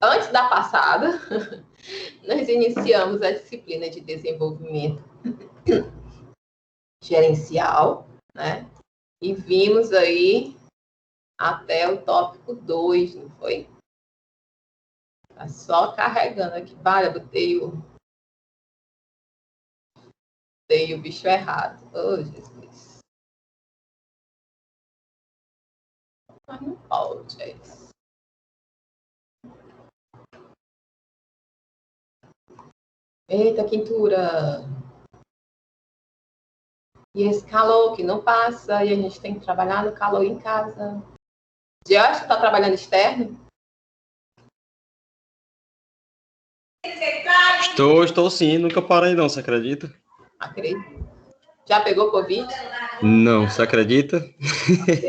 antes da passada, nós iniciamos a disciplina de desenvolvimento gerencial, né? E vimos aí até o tópico 2, não foi? Tá só carregando aqui. Vale, eu botei o bicho errado. Oh, Jesus. Mas não pode, é isso. Eita, quintura! E esse calor que não passa, e a gente tem que trabalhar no calor em casa. Josh, está trabalhando externo? Estou sim, nunca parei não, você acredita? Acredito. Já pegou Covid? Não, você acredita?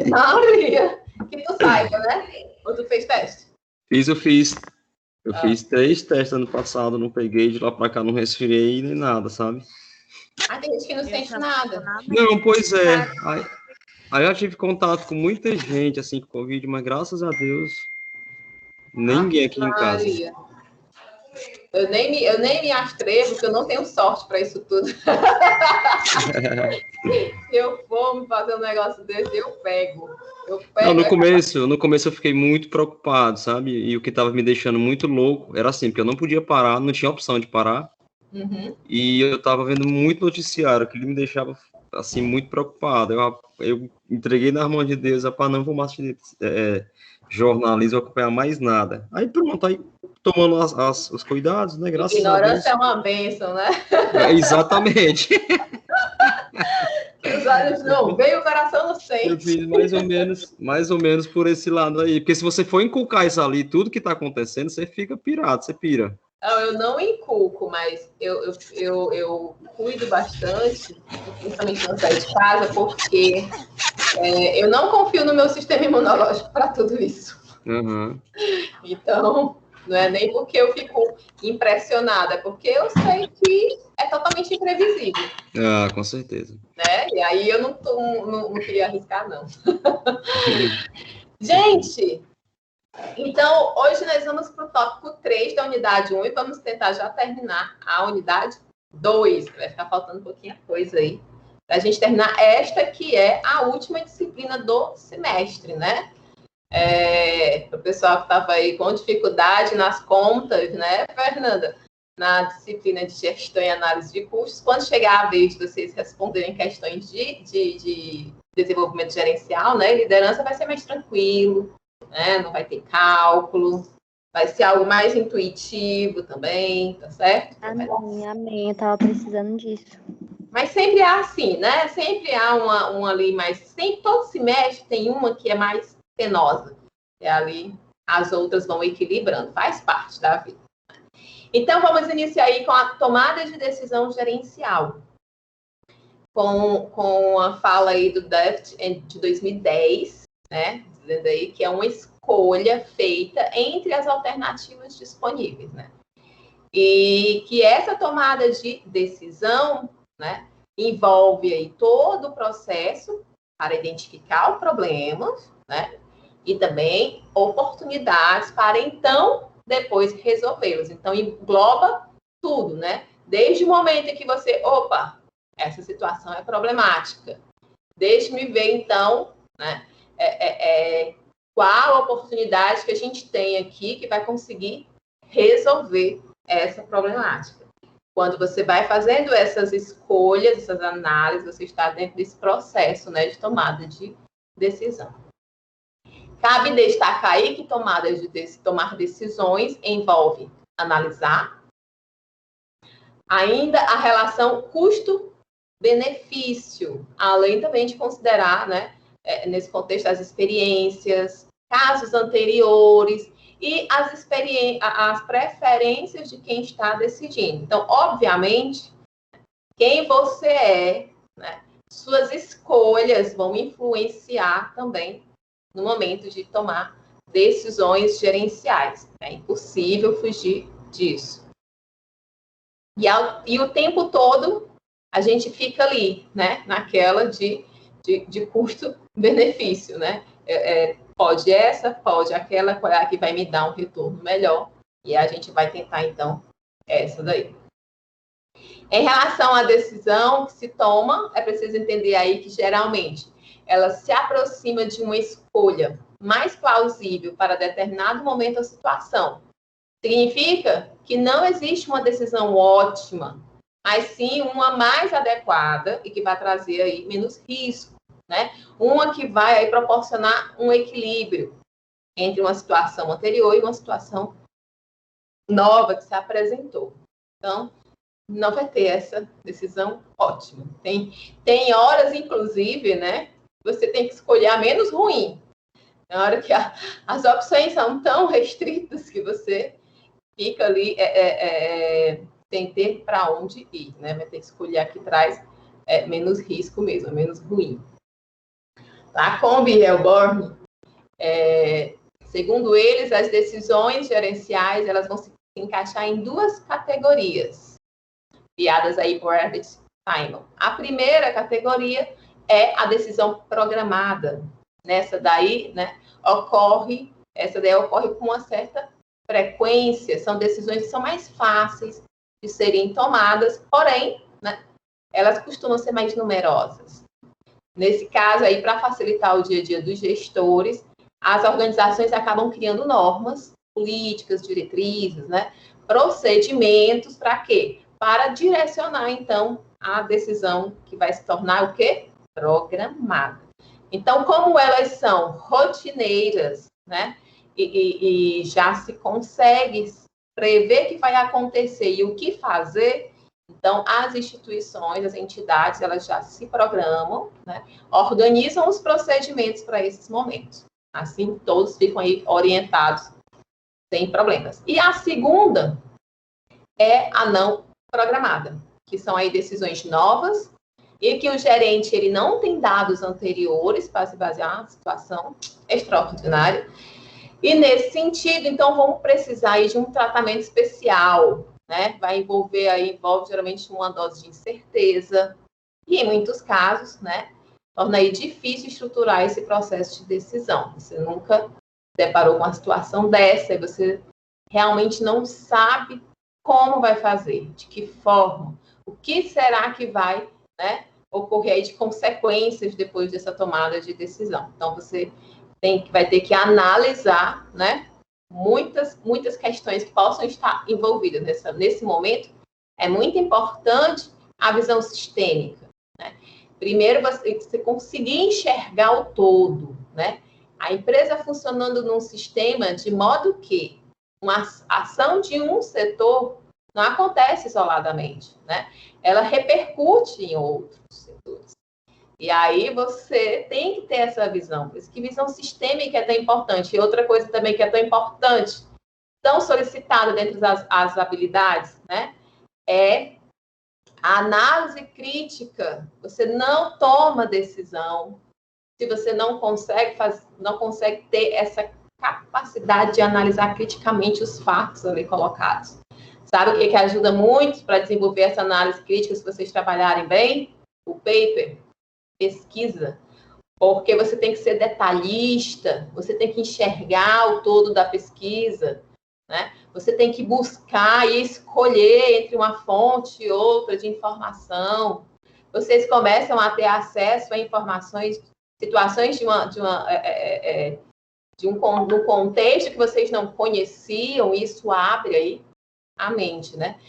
Não, Lia. Que tu saiba, né? Ou tu fez teste? Eu fiz 3 testes ano passado, não peguei, de lá pra cá não resfriei nem nada, sabe? Ah, tem gente que não sente nada. Não, pois é. Aí eu tive contato com muita gente, assim, com Covid, mas graças a Deus, ninguém aqui em casa. Eu nem me astrevo, porque eu não tenho sorte para isso tudo. Se eu for me fazer um negócio desse, eu pego. Não, no começo eu fiquei muito preocupado, sabe? E o que estava me deixando muito louco era assim, porque eu não podia parar, não tinha opção de parar. Uhum. E eu estava vendo muito noticiário, que me deixava, assim, muito preocupado. Eu entreguei nas mãos de Deus, para não vou mais jornalismo, acompanhar mais nada. Aí pronto, aí tomando os cuidados, né? Graças a Deus. Ignorância é uma bênção, né? Exatamente. Os olhos não veem, o coração não sente. Eu fiz mais ou menos por esse lado aí. Porque se você for inculcar isso ali, tudo que está acontecendo, você fica pirado, você pira. Não, eu não inculco, mas eu cuido bastante, principalmente não sair de casa, porque eu não confio no meu sistema imunológico para tudo isso. Uhum. Então, não é nem porque eu fico impressionada, é porque eu sei que é totalmente imprevisível. Ah, com certeza. Né? E aí eu não queria arriscar, não. Gente, então hoje nós vamos para o tópico 3 da unidade 1 e vamos tentar já terminar a unidade 2. Vai ficar faltando um pouquinho a coisa aí. Para a gente terminar esta que é a última disciplina do semestre, né? Para o pessoal que estava aí com dificuldade nas contas, né, Fernanda? Na disciplina de gestão e análise de custos, quando chegar a vez de vocês responderem questões de desenvolvimento gerencial, né, liderança vai ser mais tranquilo, né, não vai ter cálculo, vai ser algo mais intuitivo também, tá certo? Amém, eu tava precisando disso. Mas sempre há assim, né? Sempre há uma ali mais... Sempre, todo semestre tem uma que é mais penosa. E ali as outras vão equilibrando, faz parte da vida. Então, vamos iniciar aí com a tomada de decisão gerencial. Com a fala aí do Duft de 2010, né? Dizendo aí que é uma escolha feita entre as alternativas disponíveis, né? E que essa tomada de decisão, né, envolve aí todo o processo para identificar o problema, né? E também oportunidades para, então, depois resolvê-los. Então, engloba tudo, né? Desde o momento em que você, opa, essa situação é problemática. Deixe-me ver, então, né? Qual a oportunidade que a gente tem aqui que vai conseguir resolver essa problemática. Quando você vai fazendo essas escolhas, essas análises, você está dentro desse processo, né, de tomada de decisão. Cabe destacar aí que tomar decisões envolve analisar ainda a relação custo-benefício, além também de considerar, né, nesse contexto, as experiências, casos anteriores e as preferências de quem está decidindo. Então, obviamente, quem você é, né, suas escolhas vão influenciar também no momento de tomar decisões gerenciais. É impossível fugir disso. E o tempo todo a gente fica ali, né, naquela de custo-benefício, né? Pode essa, pode aquela, qual é a que vai me dar um retorno melhor E a gente vai tentar, então, essa daí. Em relação à decisão que se toma, é preciso entender aí que, geralmente, ela se aproxima de uma escolha mais plausível para determinado momento ou situação. Significa que não existe uma decisão ótima, mas sim uma mais adequada e que vai trazer aí menos risco, né? Uma que vai aí proporcionar um equilíbrio entre uma situação anterior e uma situação nova que se apresentou. Então, não vai ter essa decisão ótima. Tem horas, inclusive, né? Você tem que escolher a menos ruim. Na hora que as opções são tão restritas que você fica ali sem ter para onde ir, né? Vai ter que escolher a que traz menos risco mesmo, menos ruim. A Combe e Helborn, segundo eles, as decisões gerenciais elas vão se encaixar em duas categorias, criadas aí por Herbert Simon. A primeira categoria é a decisão programada. Nessa daí, né, ocorre com uma certa frequência, são decisões que são mais fáceis de serem tomadas, porém, né, elas costumam ser mais numerosas. Nesse caso aí, para facilitar o dia a dia dos gestores, as organizações acabam criando normas, políticas, diretrizes, né, procedimentos para quê? Para direcionar, então, a decisão que vai se tornar o quê? Programada. Então, como elas são rotineiras, né, e já se consegue prever o que vai acontecer e o que fazer, então, as instituições, as entidades, elas já se programam, né, organizam os procedimentos para esses momentos. Assim, todos ficam aí orientados sem problemas. E a segunda é a não programada, que são aí decisões novas e que o gerente ele não tem dados anteriores para se basear na situação extraordinária. E nesse sentido, então, vamos precisar aí de um tratamento especial, né? Envolve geralmente uma dose de incerteza e, em muitos casos, né, torna aí difícil estruturar esse processo de decisão. Você nunca deparou com uma situação dessa e você realmente não sabe como vai fazer, de que forma, o que será que vai, né, ocorrer aí de consequências depois dessa tomada de decisão. Então, você vai ter que analisar, né, muitas questões que possam estar envolvidas nesse momento. É muito importante a visão sistêmica, né? Primeiro, você conseguir enxergar o todo, né? A empresa funcionando num sistema de modo que uma ação de um setor não acontece isoladamente, né? Ela repercute em outros setores. E aí você tem que ter essa visão. Por isso que visão sistêmica é tão importante. E outra coisa também que é tão importante, tão solicitada dentre as habilidades, né? É a análise crítica. Você não toma decisão se você não consegue ter essa capacidade de analisar criticamente os fatos ali colocados. Sabe o que ajuda muito para desenvolver essa análise crítica, se vocês trabalharem bem? O paper, pesquisa. Porque você tem que ser detalhista, você tem que enxergar o todo da pesquisa, né? Você tem que buscar e escolher entre uma fonte e outra de informação. Vocês começam a ter acesso a informações, situações de um contexto que vocês não conheciam, e isso abre aí a mente, né?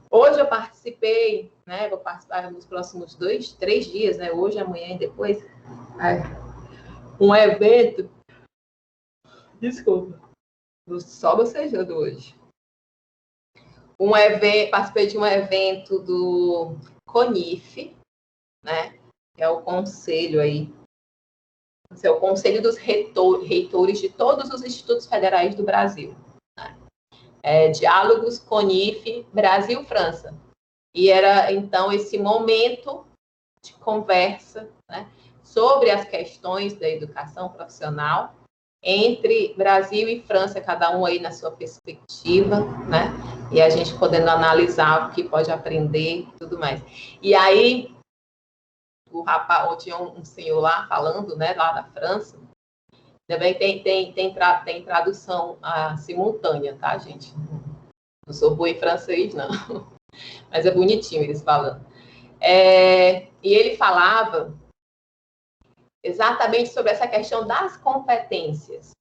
Hoje eu participei, né? Vou participar nos próximos 3 dias, né? Hoje, amanhã e depois. Um evento. Desculpa. Só bocejando hoje. Participei de um evento do CONIF, né? Que é o conselho aí. É o conselho dos reitores de todos os institutos federais do Brasil. Né? Diálogos CONIF Brasil-França. E era, então, esse momento de conversa, né, sobre as questões da educação profissional entre Brasil e França, cada um aí na sua perspectiva, né? E a gente podendo analisar o que pode aprender e tudo mais. E aí, tinha um senhor lá falando, né, lá da França, Ainda bem que tem tradução simultânea, tá, gente? Não sou boa em francês, não. Mas é bonitinho eles falando. E ele falava exatamente sobre essa questão das competências.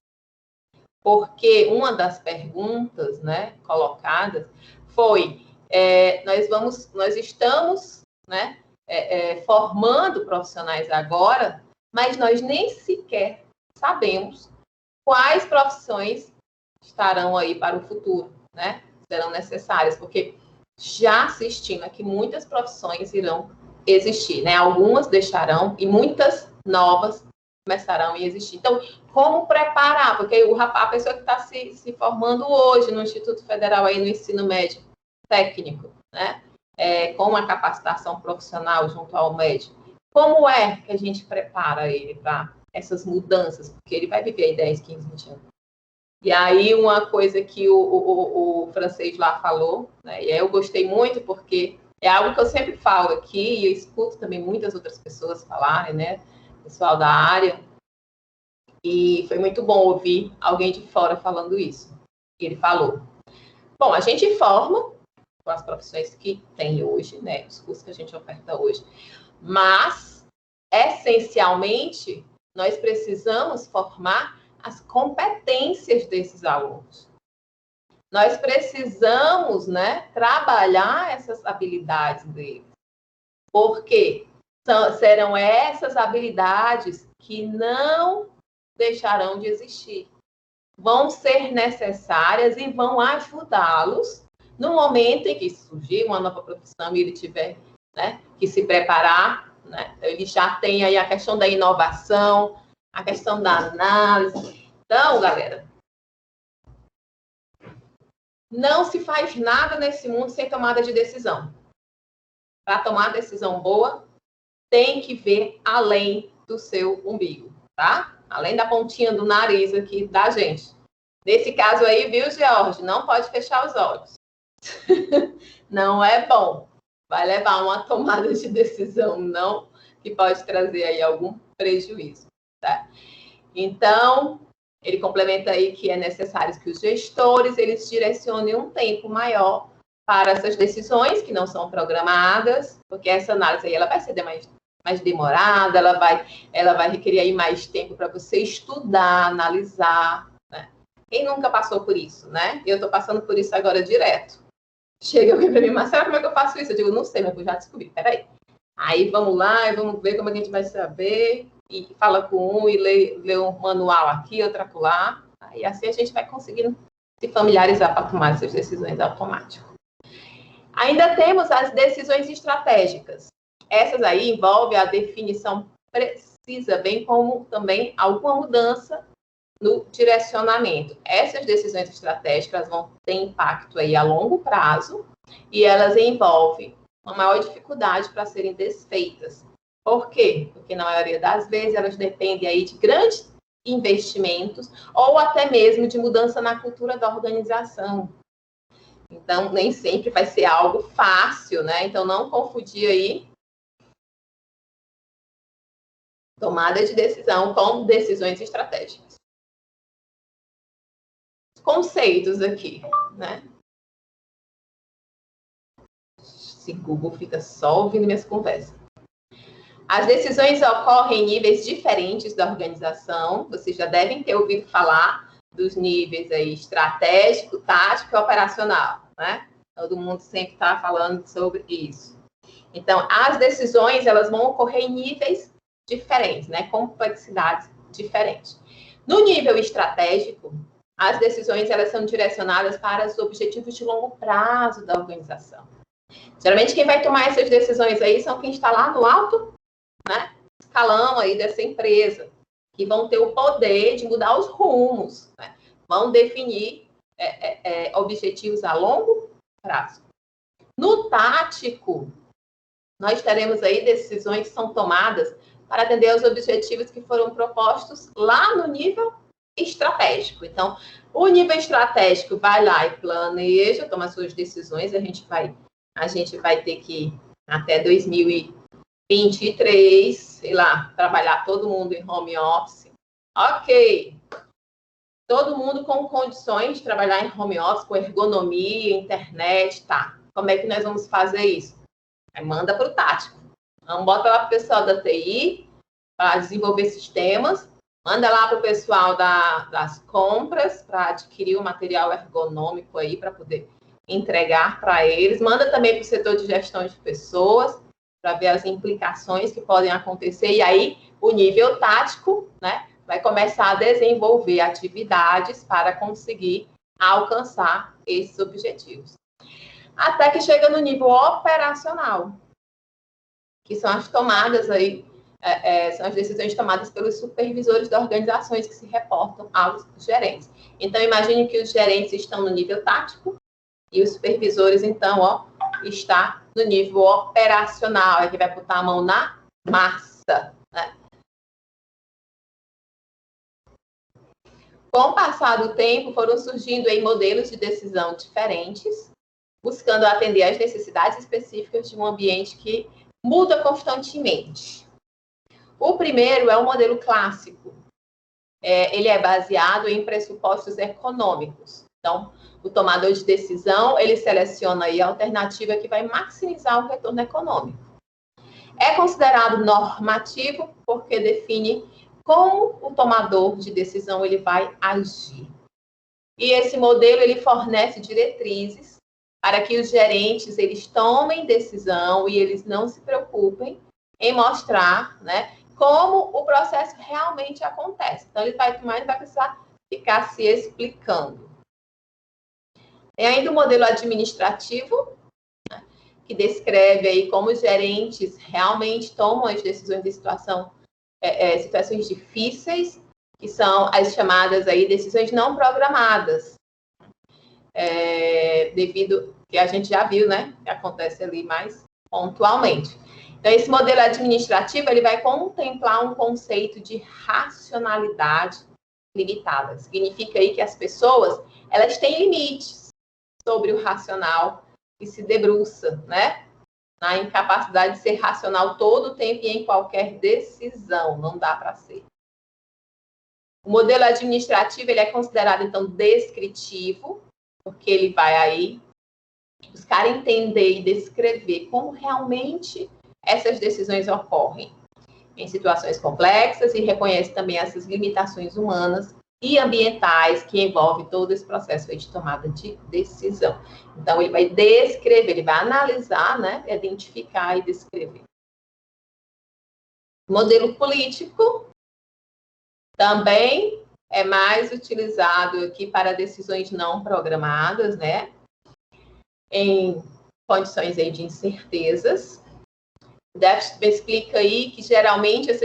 Porque uma das perguntas, né, colocadas foi, nós estamos, né, formando profissionais agora, mas nós nem sequer sabemos quais profissões estarão aí para o futuro, né, serão necessárias, porque já se estima que muitas profissões irão existir, né, algumas deixarão e muitas novas começarão a existir. Então, como preparar? Porque a pessoa que está se formando hoje no Instituto Federal, aí no ensino médio técnico, né? Com uma capacitação profissional junto ao médico, como é que a gente prepara ele para essas mudanças? Porque ele vai viver aí 10, 15, 20 anos. E aí, uma coisa que o francês lá falou, né? E aí eu gostei muito, porque é algo que eu sempre falo aqui, e eu escuto também muitas outras pessoas falarem, né? Pessoal da área, e foi muito bom ouvir alguém de fora falando isso. Ele falou, bom, a gente forma com as profissões que tem hoje, né, os cursos que a gente oferta hoje, mas, essencialmente, nós precisamos formar as competências desses alunos. Nós precisamos, né, trabalhar essas habilidades deles, porque serão essas habilidades que não deixarão de existir. Vão ser necessárias e vão ajudá-los no momento em que surgir uma nova profissão e ele tiver, né, que se preparar, né? Ele já tem aí a questão da inovação, a questão da análise. Então, galera, não se faz nada nesse mundo sem tomada de decisão. Para tomar decisão boa, tem que ver além do seu umbigo, tá? Além da pontinha do nariz aqui da gente. Nesse caso aí, viu, George? Não pode fechar os olhos. Não é bom. Vai levar uma tomada de decisão, não, que pode trazer aí algum prejuízo, tá? Então, ele complementa aí que é necessário que os gestores, eles direcionem um tempo maior para essas decisões que não são programadas, porque essa análise aí, ela vai ser mais demorada, ela vai requerer aí mais tempo para você estudar, analisar, né? Quem nunca passou por isso, né? Eu estou passando por isso agora direto. Chega alguém para mim, Marcela, como é que eu faço isso? Eu digo, não sei, mas eu já descobri, peraí. Aí vamos lá, e vamos ver como a gente vai saber, e fala com um, e lê um manual aqui, outro acolá, e assim a gente vai conseguindo se familiarizar para tomar essas decisões automáticas. Ainda temos as decisões estratégicas. Essas aí envolvem a definição precisa, bem como também alguma mudança no direcionamento. Essas decisões estratégicas vão ter impacto aí a longo prazo e elas envolvem uma maior dificuldade para serem desfeitas. Por quê? Porque na maioria das vezes elas dependem aí de grandes investimentos ou até mesmo de mudança na cultura da organização. Então, nem sempre vai ser algo fácil, né? Então, não confundir aí tomada de decisão com decisões estratégicas. Conceitos aqui, né? Esse Google fica só ouvindo minhas conversas. As decisões ocorrem em níveis diferentes da organização. Vocês já devem ter ouvido falar dos níveis aí estratégico, tático e operacional, né? Todo mundo sempre está falando sobre isso. Então, as decisões, elas vão ocorrer em níveis diferentes, né? Complexidades diferentes. No nível estratégico, as decisões, elas são direcionadas para os objetivos de longo prazo da organização. Geralmente, quem vai tomar essas decisões aí são quem está lá no alto, né, escalão aí dessa empresa, que vão ter o poder de mudar os rumos, né? Vão definir objetivos a longo prazo. No tático, nós teremos aí decisões que são tomadas para atender aos objetivos que foram propostos lá no nível estratégico. Então, o nível estratégico vai lá e planeja, toma suas decisões, a gente vai ter que, até 2023, sei lá, trabalhar todo mundo em home office. Ok, todo mundo com condições de trabalhar em home office, com ergonomia, internet, tá. Como é que nós vamos fazer isso? Aí manda para o tático. Então, bota lá para o pessoal da TI, para desenvolver sistemas, manda lá para o pessoal das compras, para adquirir o material ergonômico aí, para poder entregar para eles. Manda também para o setor de gestão de pessoas, para ver as implicações que podem acontecer. E aí, o nível tático, né, vai começar a desenvolver atividades para conseguir alcançar esses objetivos. Até que chega no nível operacional, que são as tomadas aí, são as decisões tomadas pelos supervisores das organizações que se reportam aos gerentes. Então, imagine que os gerentes estão no nível tático e os supervisores, então, está no nível operacional, é que vai botar a mão na massa, né? Com o passar do tempo, foram surgindo aí modelos de decisão diferentes, buscando atender às necessidades específicas de um ambiente que muda constantemente. O primeiro é o modelo clássico. Ele é baseado em pressupostos econômicos. Então, o tomador de decisão, ele seleciona aí a alternativa que vai maximizar o retorno econômico. É considerado normativo porque define como o tomador de decisão ele vai agir. E esse modelo, ele fornece diretrizes para que os gerentes, eles tomem decisão e eles não se preocupem em mostrar, né, como o processo realmente acontece. Então, ele vai precisar ficar se explicando. Tem ainda o modelo administrativo, né, que descreve aí como os gerentes realmente tomam as decisões de situações difíceis, que são as chamadas aí decisões não programadas. Devido que a gente já viu, né, que acontece ali mais pontualmente. Então, esse modelo administrativo, ele vai contemplar um conceito de racionalidade limitada. Significa aí que as pessoas, elas têm limites sobre o racional e se debruça, né, na incapacidade de ser racional todo o tempo e em qualquer decisão. Não dá para ser. O modelo administrativo, ele é considerado, então, descritivo, porque ele vai aí buscar entender e descrever como realmente essas decisões ocorrem em situações complexas e reconhece também essas limitações humanas e ambientais que envolvem todo esse processo de tomada de decisão. Então, ele vai descrever, ele vai analisar, né, identificar e descrever. O modelo político também é mais utilizado aqui para decisões não programadas, né, em condições aí de incertezas. O Debs explica aí que geralmente as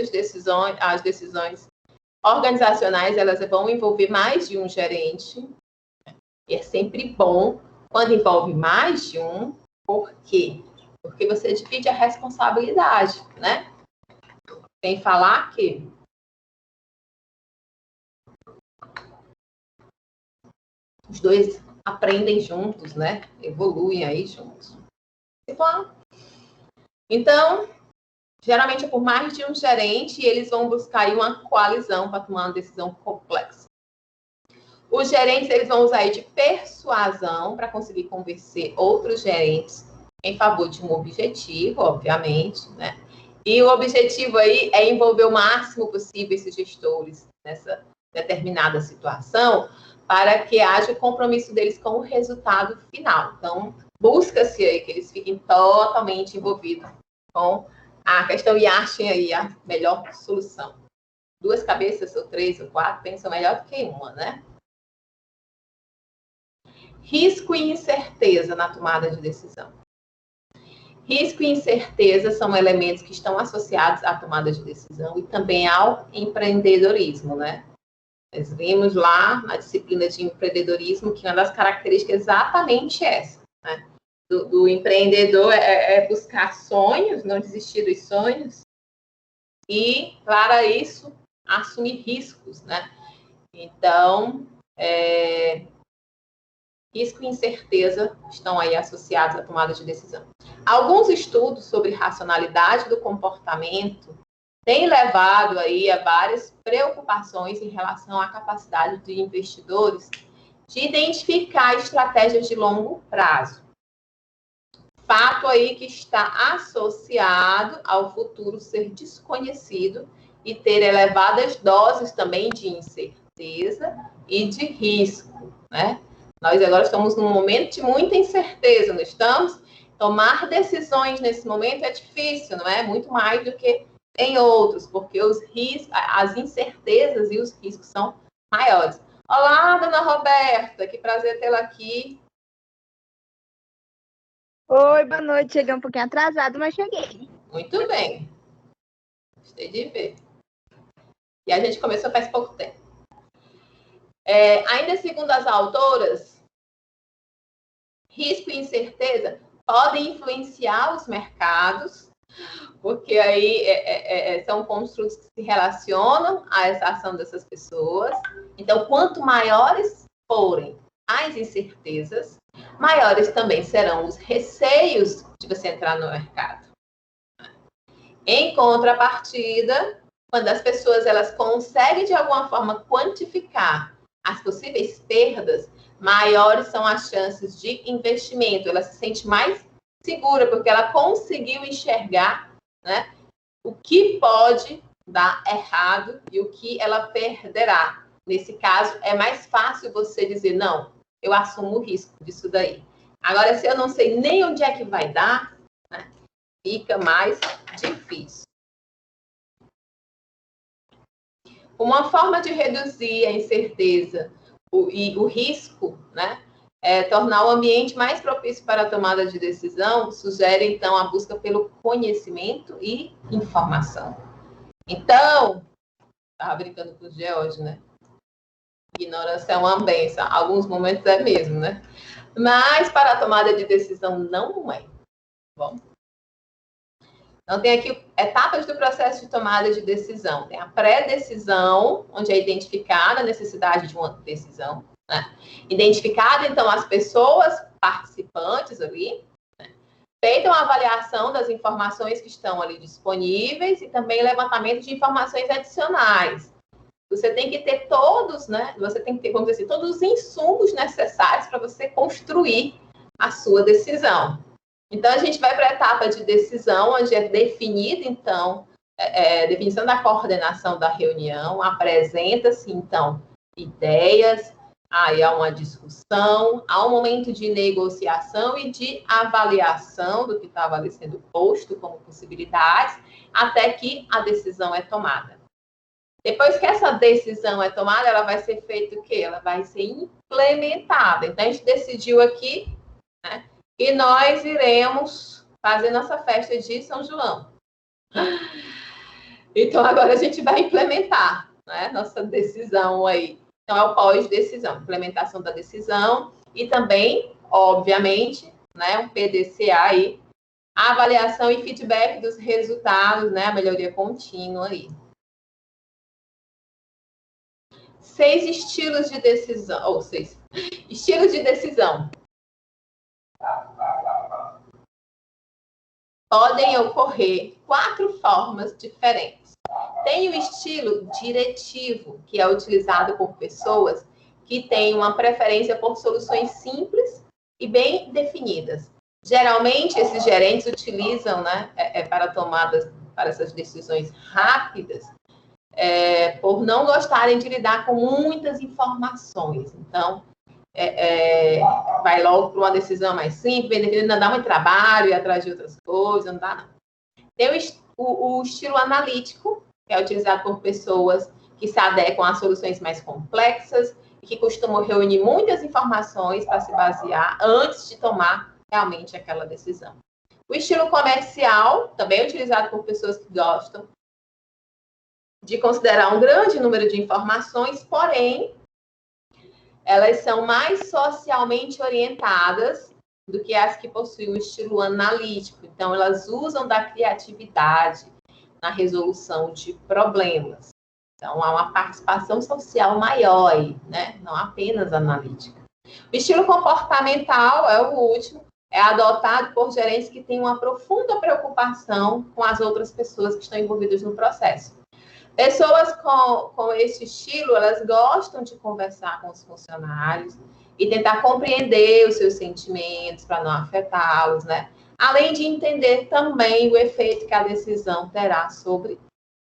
decisões organizacionais, elas vão envolver mais de um gerente. E é sempre bom quando envolve mais de um. Por quê? Porque você divide a responsabilidade, né? Sem falar que os dois aprendem juntos, né? Evoluem aí juntos. Então, geralmente é por mais de um gerente e eles vão buscar aí uma coalizão para tomar uma decisão complexa. Os gerentes, eles vão usar aí de persuasão para conseguir convencer outros gerentes em favor de um objetivo, obviamente, né? E o objetivo aí é envolver o máximo possível esses gestores nessa determinada situação para que haja o compromisso deles com o resultado final. Então, busca-se aí que eles fiquem totalmente envolvidos com a questão e achem aí a melhor solução. 2 cabeças, ou 3, ou 4, pensam melhor do que uma, né? Risco e incerteza na tomada de decisão. Risco e incerteza são elementos que estão associados à tomada de decisão e também ao empreendedorismo, né? Nós vimos lá na disciplina de empreendedorismo que uma das características é exatamente essa, né? Do empreendedor é buscar sonhos, não desistir dos sonhos e, para isso, assumir riscos, né? Então, risco e incerteza estão aí associados à tomada de decisão. Alguns estudos sobre racionalidade do comportamento tem levado aí a várias preocupações em relação à capacidade de investidores de identificar estratégias de longo prazo. Fato aí que está associado ao futuro ser desconhecido e ter elevadas doses também de incerteza e de risco, né? Nós agora estamos num momento de muita incerteza, não estamos? Tomar decisões nesse momento é difícil, não é? Muito mais do que em outros, porque os riscos, as incertezas e os riscos são maiores. Olá, dona Roberta, que prazer tê-la aqui. Oi, boa noite. Cheguei um pouquinho atrasado, mas cheguei. Muito bem. Gostei de ver. E a gente começou faz pouco tempo. Ainda segundo as autoras, risco e incerteza podem influenciar os mercados, porque aí são construtos que se relacionam a essa ação dessas pessoas. Então, quanto maiores forem as incertezas, maiores também serão os receios de você entrar no mercado. Em contrapartida, quando as pessoas elas conseguem de alguma forma quantificar as possíveis perdas, maiores são as chances de investimento. Ela se sente mais segura porque ela conseguiu enxergar, né, o que pode dar errado e o que ela perderá. Nesse caso, é mais fácil você dizer, não, eu assumo o risco disso daí. Agora, se eu não sei nem onde é que vai dar, né, fica mais difícil. Uma forma de reduzir a incerteza e o risco, né, tornar o ambiente mais propício para a tomada de decisão, sugere, então, a busca pelo conhecimento e informação. Então, estava brincando com o George, né? Ignorância é uma benção. Alguns momentos é mesmo, né? Mas para a tomada de decisão não é. Bom. Então, tem aqui etapas do processo de tomada de decisão. Tem a pré-decisão, onde é identificada a necessidade de uma decisão, né? Identificada, então, as pessoas participantes ali, né? Feita uma avaliação das informações que estão ali disponíveis e também levantamento de informações adicionais. Você tem que ter todos, né? Você tem que ter, vamos dizer assim, todos os insumos necessários para você construir a sua decisão. Então, a gente vai para a etapa de decisão, onde é definida, então, definição da coordenação da reunião, apresenta-se, então, ideias, aí há uma discussão, há um momento de negociação e de avaliação do que estava ali sendo posto como possibilidades, até que a decisão é tomada. Depois que essa decisão é tomada, ela vai ser feita o quê? Ela vai ser implementada. Então, a gente decidiu aqui, né, que nós iremos fazer nossa festa de São João. Então, agora a gente vai implementar, né, nossa decisão aí. Então, é o pós-decisão, implementação da decisão e também, obviamente, né, um PDCA aí, a avaliação e feedback dos resultados, né, a melhoria contínua aí. 6 estilos de decisão, ou 6 estilos de decisão. Podem ocorrer 4 formas diferentes. Tem o estilo diretivo, que é utilizado por pessoas que têm uma preferência por soluções simples e bem definidas. Geralmente, esses gerentes utilizam, né, para tomadas, para essas decisões rápidas, por não gostarem de lidar com muitas informações. Então, vai logo para uma decisão mais simples, não dá muito trabalho, ir atrás de outras coisas, não dá não. Tem o estilo analítico, que é utilizado por pessoas que se adequam a soluções mais complexas e que costumam reunir muitas informações para se basear antes de tomar realmente aquela decisão. O estilo comercial, também é utilizado por pessoas que gostam de considerar um grande número de informações, porém, elas são mais socialmente orientadas do que as que possuem o estilo analítico. Então, elas usam da criatividade na resolução de problemas. Então, há uma participação social maior aí, né? Não apenas analítica. O estilo comportamental é o último, é adotado por gerentes que têm uma profunda preocupação com as outras pessoas que estão envolvidas no processo. Pessoas com esse estilo, elas gostam de conversar com os funcionários e tentar compreender os seus sentimentos para não afetá-los, né? Além de entender também o efeito que a decisão terá sobre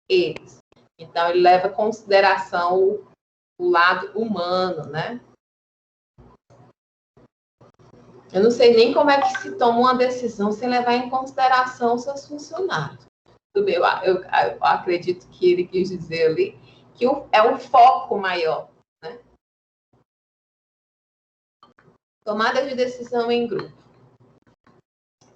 eles. Então, ele leva em consideração o lado humano, né? Eu não sei nem como é que se toma uma decisão sem levar em consideração os seus funcionários. Eu acredito que ele quis dizer ali que é um foco maior, né? Tomada de decisão em grupo.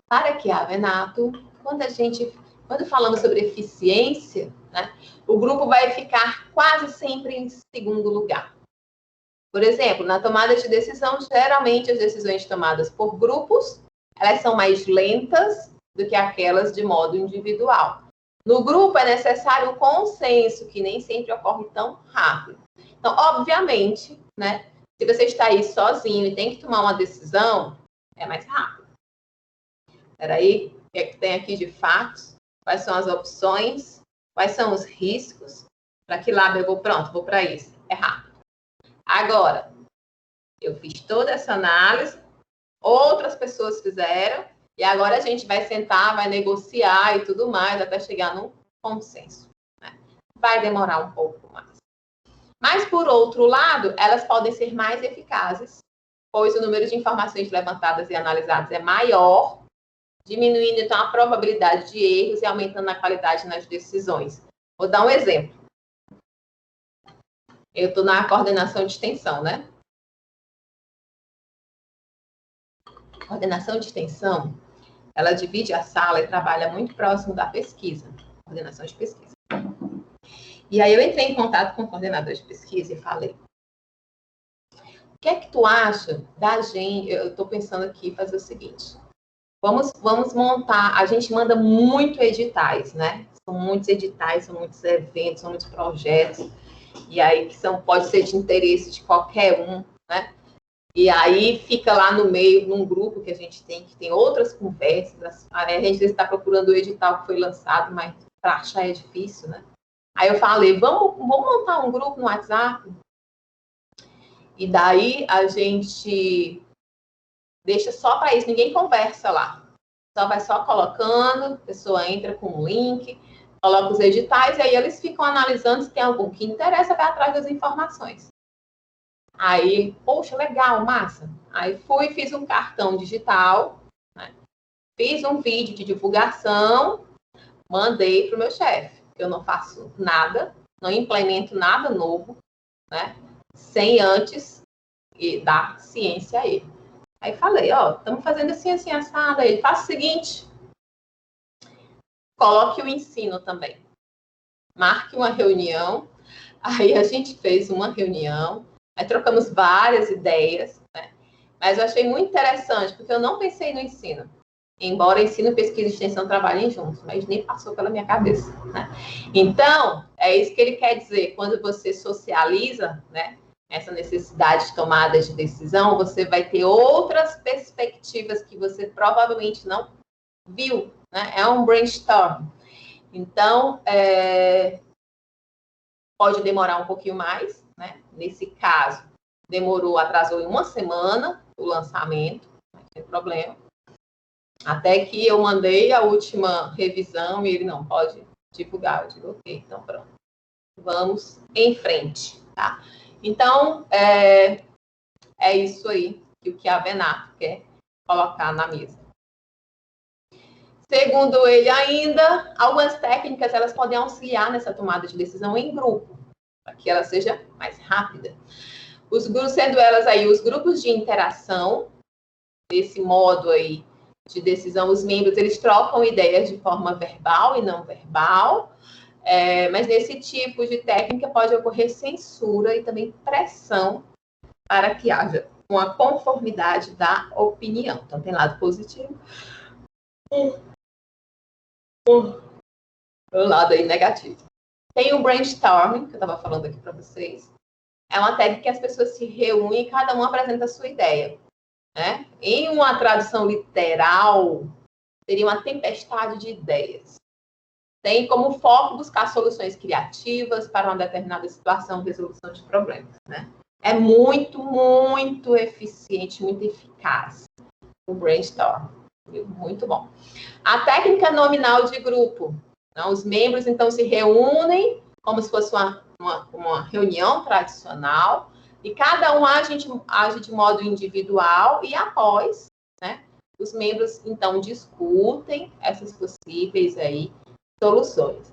Para que haja Venato, quando falamos sobre eficiência, né, o grupo vai ficar quase sempre em segundo lugar. Por exemplo, na tomada de decisão, geralmente as decisões tomadas por grupos, elas são mais lentas do que aquelas de modo individual. No grupo é necessário um consenso, que nem sempre ocorre tão rápido. Então, obviamente, né, se você está aí sozinho e tem que tomar uma decisão, é mais rápido. Espera aí, o que é que tem aqui de fatos? Quais são as opções? Quais são os riscos? Para que lado eu vou? Pronto, vou para isso. É rápido. Agora, eu fiz toda essa análise, outras pessoas fizeram, e agora a gente vai sentar, vai negociar e tudo mais, até chegar num consenso, né? Vai demorar um pouco mais. Mas, por outro lado, elas podem ser mais eficazes, pois o número de informações levantadas e analisadas é maior, diminuindo, então, a probabilidade de erros e aumentando a qualidade nas decisões. Vou dar um exemplo. Eu estou na coordenação de extensão, né? Coordenação de extensão, ela divide a sala e trabalha muito próximo da pesquisa, coordenação de pesquisa. E aí eu entrei em contato com o coordenador de pesquisa e falei, o que é que tu acha da gente? Eu estou pensando aqui fazer o seguinte, vamos montar, a gente manda muito editais, né? São muitos editais, são muitos eventos, são muitos projetos, e aí que pode ser de interesse de qualquer um, né? E aí fica lá no meio, num grupo que a gente tem, que tem outras conversas, a gente está procurando o edital que foi lançado, mas para achar é difícil, né? Aí eu falei, vamos montar um grupo no WhatsApp? E daí a gente deixa só para isso, ninguém conversa lá. Só vai só colocando, a pessoa entra com um link, coloca os editais, e aí eles ficam analisando se tem algum que interessa, vai atrás das informações. Aí, poxa, legal, massa. Aí fiz um cartão digital, né? Fiz um vídeo de divulgação, mandei para o meu chefe, que eu não faço nada, não implemento nada novo, né? Sem antes dar ciência a ele. Aí falei, ó, estamos fazendo assim, assado. Ele faz o seguinte, coloque o ensino também. Marque uma reunião. Aí a gente fez uma reunião, aí trocamos várias ideias, né? Mas eu achei muito interessante, porque eu não pensei no ensino. Embora ensino, pesquisa e extensão trabalhem juntos, mas nem passou pela minha cabeça, né? Então, é isso que ele quer dizer. Quando você socializa, né, essa necessidade de tomada de decisão, você vai ter outras perspectivas que você provavelmente não viu, né? É um brainstorm. Então, pode demorar um pouquinho mais, né? Nesse caso, atrasou em uma semana o lançamento, não tem problema. Até que eu mandei a última revisão e ele não pode divulgar. Eu digo, ok, então pronto. Vamos em frente, tá? Então, é isso aí que o que a Venato quer colocar na mesa. Segundo ele ainda, algumas técnicas elas podem auxiliar nessa tomada de decisão em grupo, para que ela seja mais rápida. Os grupos, sendo elas aí os grupos de interação, desse modo aí de decisão, os membros eles trocam ideias de forma verbal e não verbal, mas nesse tipo de técnica pode ocorrer censura e também pressão para que haja uma conformidade da opinião. Então, tem lado positivo o lado aí negativo. Tem o brainstorming, que eu estava falando aqui para vocês. É uma técnica que as pessoas se reúnem e cada um apresenta a sua ideia. né? Em uma tradução literal, seria uma tempestade de ideias. Tem como foco buscar soluções criativas para uma determinada situação, resolução de problemas, né? É muito, muito eficiente, muito eficaz o brainstorm. Muito bom. A técnica nominal de grupo. Então, os membros, então, se reúnem como se fosse uma reunião tradicional e cada um age de modo individual e após, né, os membros, então, discutem essas possíveis aí soluções.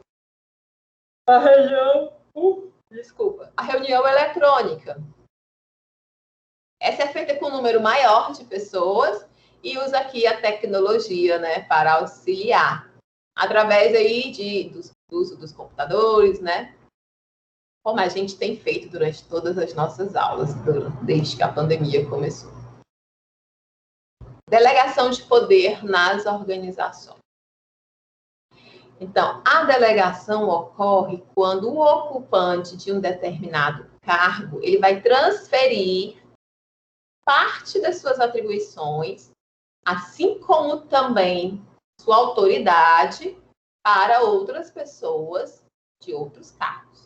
A reunião eletrônica. Essa é feita com um número maior de pessoas e usa aqui a tecnologia, né, para auxiliar, através aí do uso dos computadores, né, como a gente tem feito durante todas as nossas aulas, desde que a pandemia começou. Delegação de poder nas organizações. Então, a delegação ocorre quando o ocupante de um determinado cargo, ele vai transferir parte das suas atribuições, assim como também sua autoridade para outras pessoas de outros cargos.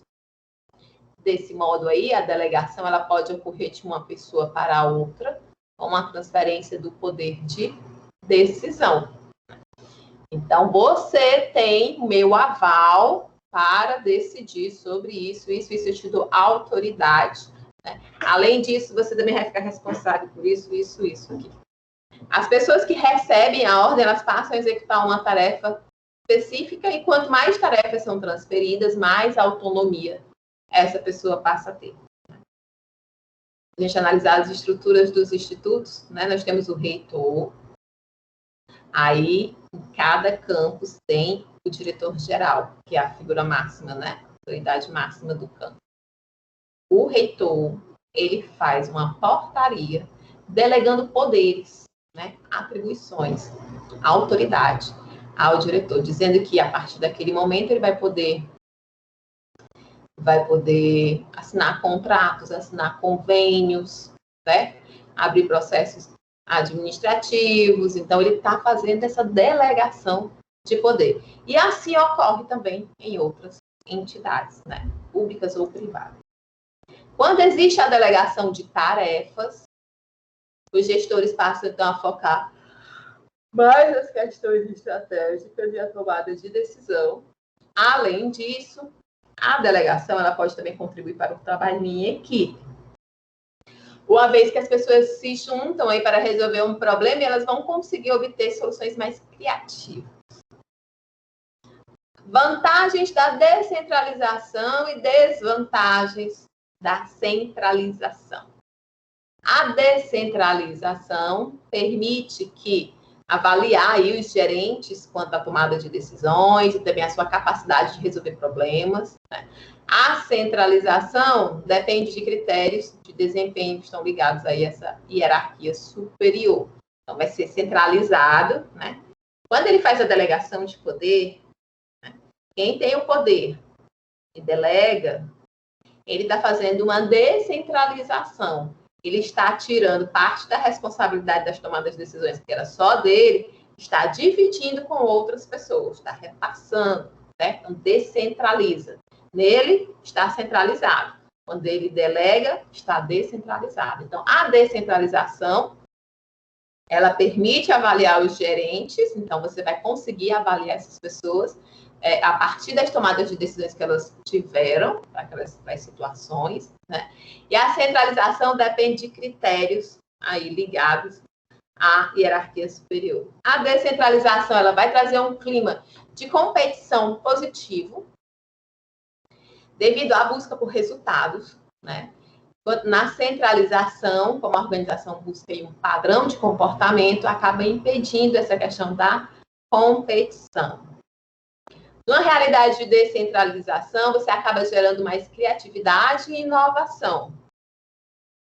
Desse modo aí, a delegação ela pode ocorrer de uma pessoa para outra, com uma transferência do poder de decisão. Então, você tem o meu aval para decidir sobre isso, eu te dou autoridade, né? Além disso, você também vai ficar responsável por isso aqui. As pessoas que recebem a ordem, elas passam a executar uma tarefa específica e quanto mais tarefas são transferidas, mais autonomia essa pessoa passa a ter. A gente analisar as estruturas dos institutos, né? Nós temos o reitor. Aí, em cada campus tem o diretor-geral, que é a figura máxima, né? A autoridade máxima do campus. O reitor, ele faz uma portaria delegando poderes, né? Atribuições, autoridade ao diretor, dizendo que a partir daquele momento ele vai poder assinar contratos, assinar convênios, né? Abrir processos administrativos. Então, ele está fazendo essa delegação de poder. E assim ocorre também em outras entidades, né? Públicas ou privadas. Quando existe a delegação de tarefas, os gestores passam, então, a focar mais nas questões estratégicas e a tomada de decisão. Além disso, a delegação ela pode também contribuir para o trabalho em equipe. Uma vez que as pessoas se juntam aí para resolver um problema, elas vão conseguir obter soluções mais criativas. Vantagens da descentralização e desvantagens da centralização. A descentralização permite que avaliar aí os gerentes quanto à tomada de decisões e também a sua capacidade de resolver problemas, né? A centralização depende de critérios de desempenho que estão ligados aí a essa hierarquia superior. Então, vai ser centralizado, né? Quando ele faz a delegação de poder, né? Quem tem o poder e delega, ele está fazendo uma descentralização. Ele está tirando parte da responsabilidade das tomadas de decisões, que era só dele, está dividindo com outras pessoas, está repassando, né? Então, descentraliza. Nele, está centralizado. Quando ele delega, está descentralizado. Então, a descentralização, ela permite avaliar os gerentes, então você vai conseguir avaliar essas pessoas a partir das tomadas de decisões que elas tiveram, para aquelas situações, né? E a centralização depende de critérios aí ligados à hierarquia superior. A descentralização, ela vai trazer um clima de competição positivo, devido à busca por resultados, né? Na centralização, como a organização busca um padrão de comportamento, acaba impedindo essa questão da competição. Numa realidade de descentralização, você acaba gerando mais criatividade e inovação.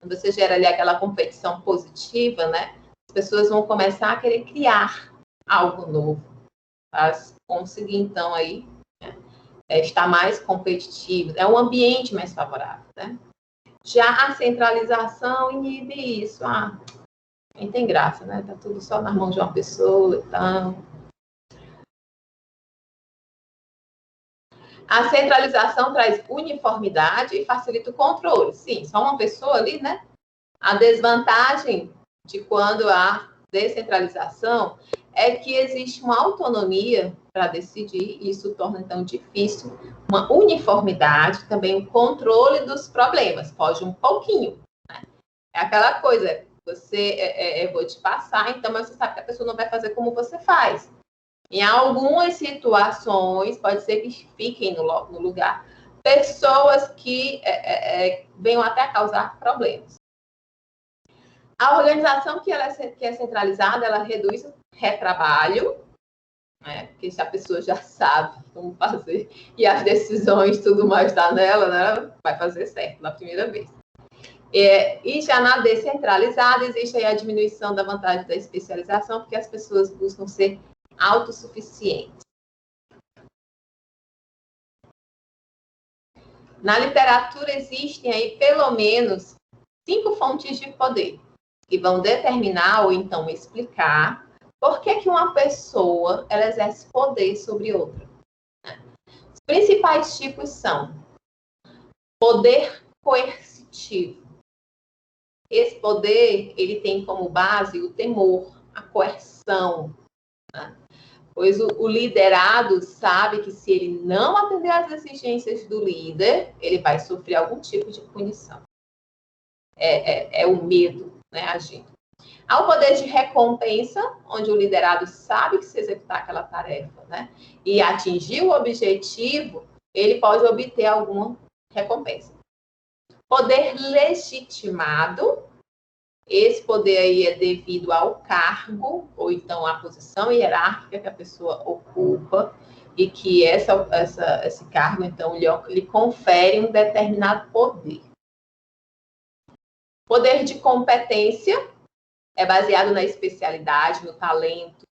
Quando você gera ali aquela competição positiva, né? As pessoas vão começar a querer criar algo novo, para conseguir, então, aí, né? Estar mais competitivo. É um ambiente mais favorável, né? Já a centralização inibe isso. Nem tem graça, né? Tá tudo só na mão de uma pessoa e tal. A centralização traz uniformidade e facilita o controle. Sim, só uma pessoa ali, né? A desvantagem de quando há descentralização é que existe uma autonomia para decidir, e isso torna, então, difícil uma uniformidade, também o controle dos problemas. Foge um pouquinho, né? É aquela coisa, eu vou te passar, então, mas você sabe que a pessoa não vai fazer como você faz. Em algumas situações, pode ser que fiquem no lugar pessoas que venham até a causar problemas. A organização que é centralizada, ela reduz o retrabalho, né? Porque se a pessoa já sabe como fazer e as decisões, tudo mais está nela, né? Ela vai fazer certo na primeira vez. E já na descentralizada, existe aí a diminuição da vantagem da especialização, porque as pessoas buscam ser autossuficientes. Na literatura existem aí pelo menos 5 fontes de poder que vão determinar ou então explicar por que uma pessoa ela exerce poder sobre outra. Os principais tipos são poder coercitivo. Esse poder ele tem como base o temor, a coerção, né? Pois o liderado sabe que se ele não atender às exigências do líder, ele vai sofrer algum tipo de punição. É o medo, né, agindo. Há o poder de recompensa, onde o liderado sabe que se executar aquela tarefa, né, e atingir o objetivo, ele pode obter alguma recompensa. Poder legitimado, esse poder aí é devido ao cargo, ou então à posição hierárquica que a pessoa ocupa, e que esse cargo, então, lhe confere um determinado poder. Poder de competência é baseado na especialidade, no talento,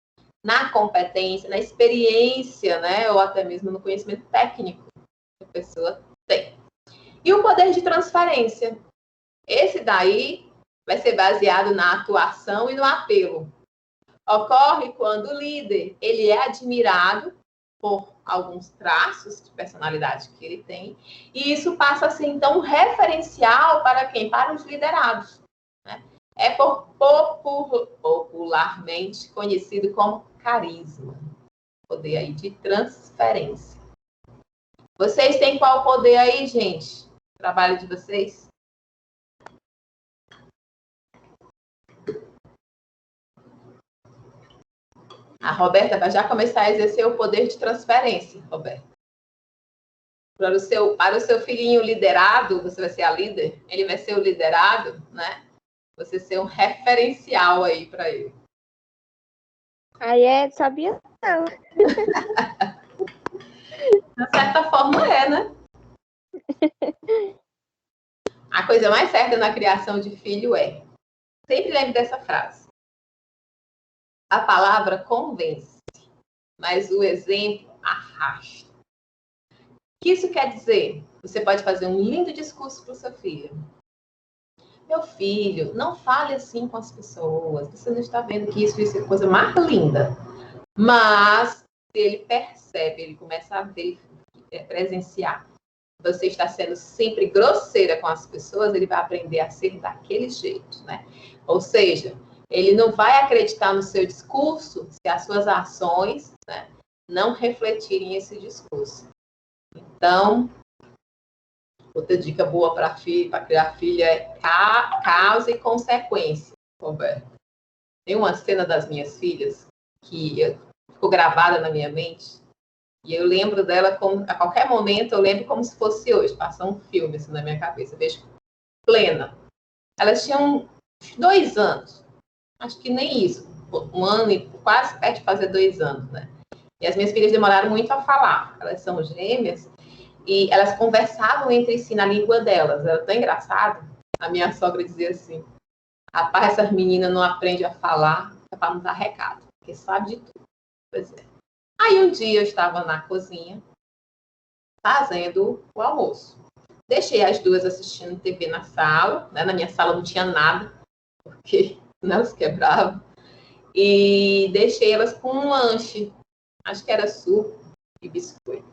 na competência, na experiência, né, ou até mesmo no conhecimento técnico que a pessoa tem. E o poder de transferência. Esse daí vai ser baseado na atuação e no apelo. Ocorre quando o líder ele é admirado por alguns traços de personalidade que ele tem, e isso passa a ser, então, um referencial para quem? Para os liderados, né? É popularmente conhecido como carisma, poder aí de transferência. Vocês têm qual poder aí, gente? O trabalho de vocês? A Roberta vai já começar a exercer o poder de transferência, Roberta. Para o seu filhinho liderado, você vai ser a líder, ele vai ser o liderado, né? Você ser um referencial aí para ele. Aí sabia não. De certa forma né? A coisa mais certa na criação de filho sempre lembre dessa frase. A palavra convence, mas o exemplo arrasta. O que isso quer dizer? Você pode fazer um lindo discurso para o seu filho. Meu filho, não fale assim com as pessoas. Você não está vendo que isso é a coisa mais linda. Mas, se ele percebe, ele começa a ver, presenciar, você está sendo sempre grosseira com as pessoas, ele vai aprender a ser daquele jeito, né? Ou seja, ele não vai acreditar no seu discurso se as suas ações, né, não refletirem esse discurso. Então, outra dica boa para criar filho é causa e consequência, Roberto. Tem uma cena das minhas filhas que ficou gravada na minha mente, e eu lembro dela a qualquer momento, eu lembro como se fosse hoje, passa um filme assim na minha cabeça, eu vejo plena. Elas tinham 2 anos, acho que nem isso, 1 ano e quase perto de fazer 2 anos, né? E as minhas filhas demoraram muito a falar, elas são gêmeas, e elas conversavam entre si na língua delas, era tão engraçado. A minha sogra dizia assim, rapaz, essas meninas não aprendem a falar, é para nos dar recado, porque sabe de tudo. Pois é. Aí um dia eu estava na cozinha, fazendo o almoço. Deixei as duas assistindo TV na sala, né? Na minha sala não tinha nada, porque né, elas quebravam, e deixei elas com um lanche, acho que era suco e biscoito.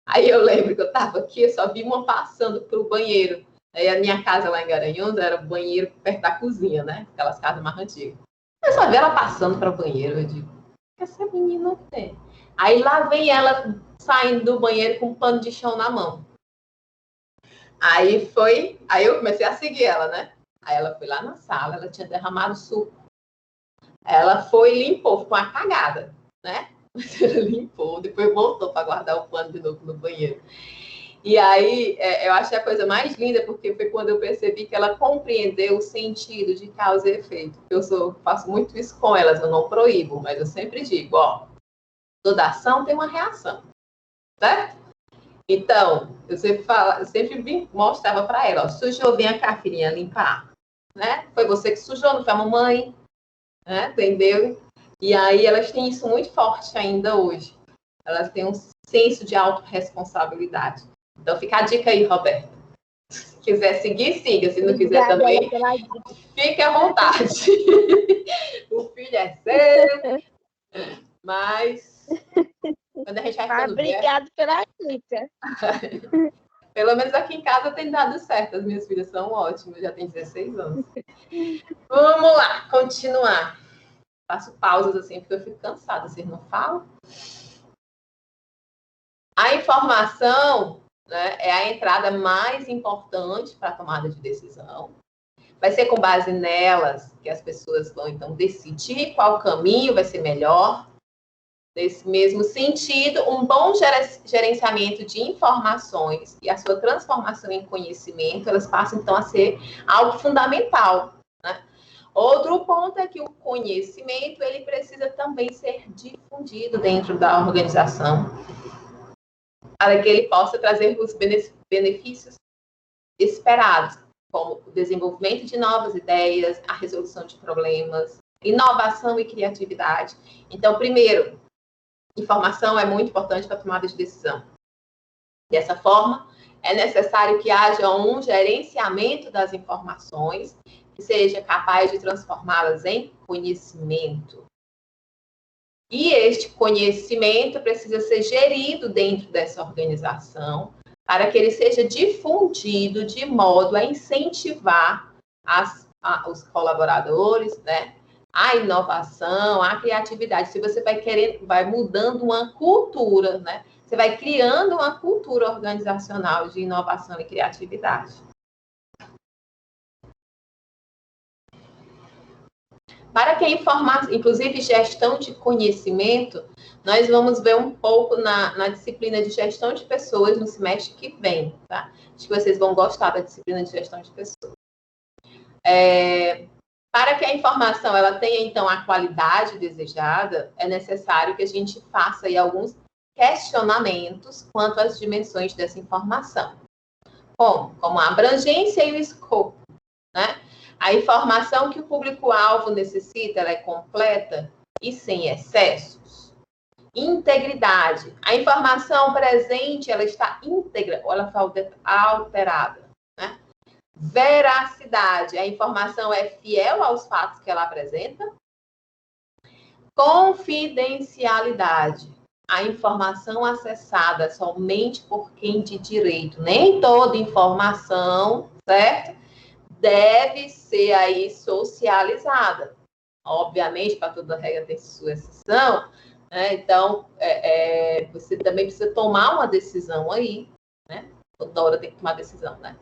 Aí eu lembro que eu estava aqui, eu só vi uma passando para o banheiro. Aí a minha casa lá em Garanhuns era o banheiro perto da cozinha, né? Aquelas casas mais antigas. Eu só vi ela passando para o banheiro, eu digo, o que essa menina tem? Aí lá vem ela saindo do banheiro com um pano de chão na mão. Aí eu comecei a seguir ela, né? Aí ela foi lá na sala, ela tinha derramado suco. Ela foi e limpou, ficou uma cagada, né? Ela limpou, depois voltou para guardar o pano de novo no banheiro. E aí, eu achei a coisa mais linda, porque foi quando eu percebi que ela compreendeu o sentido de causa e efeito. Faço muito isso com elas, eu não proíbo, mas eu sempre digo, ó, toda ação tem uma reação, certo? Então, eu sempre mostrava para ela, ó, sujou, vem cá, filhinha, limpar, né? Foi você que sujou, não foi a mamãe, né? Entendeu? E aí elas têm isso muito forte ainda hoje. Elas têm um senso de autorresponsabilidade. Então, fica a dica aí, Roberta. Se quiser seguir, siga. Se não quiser também, fique à vontade. O filho é seu, mas quando a gente vai ficando obrigado pela dica. Pelo menos aqui em casa tem dado certo. As minhas filhas são ótimas, já tem 16 anos. Vamos lá, continuar. Faço pausas assim, porque eu fico cansada. Vocês não falam? A informação, né, é a entrada mais importante para a tomada de decisão. Vai ser com base nelas que as pessoas vão, então, decidir qual caminho vai ser melhor. Nesse mesmo sentido, um bom gerenciamento de informações e a sua transformação em conhecimento, elas passam, então, a ser algo fundamental, né? Outro ponto é que o conhecimento, ele precisa também ser difundido dentro da organização, para que ele possa trazer os benefícios esperados, como o desenvolvimento de novas ideias, a resolução de problemas, inovação e criatividade. Então, primeiro, informação é muito importante para a tomada de decisão. Dessa forma, é necessário que haja um gerenciamento das informações que seja capaz de transformá-las em conhecimento. E este conhecimento precisa ser gerido dentro dessa organização para que ele seja difundido de modo a incentivar os colaboradores, né, a inovação, a criatividade. Se você vai mudando uma cultura, né, você vai criando uma cultura organizacional de inovação e criatividade. Para que a informação, inclusive gestão de conhecimento, nós vamos ver um pouco na disciplina de gestão de pessoas no semestre que vem, tá? Acho que vocês vão gostar da disciplina de gestão de pessoas. Para que a informação ela tenha, então, a qualidade desejada, é necessário que a gente faça aí alguns questionamentos quanto às dimensões dessa informação. Como a abrangência e o escopo, né? A informação que o público-alvo necessita, ela é completa e sem excessos. Integridade. A informação presente, ela está íntegra ou ela foi alterada, né? Veracidade. A informação é fiel aos fatos que ela apresenta. Confidencialidade. A informação acessada somente por quem de direito. Nem toda informação, certo? Deve ser aí socializada. Obviamente, para toda regra tem sua exceção, né? Então, você também precisa tomar uma decisão aí, né? Toda hora tem que tomar decisão, né?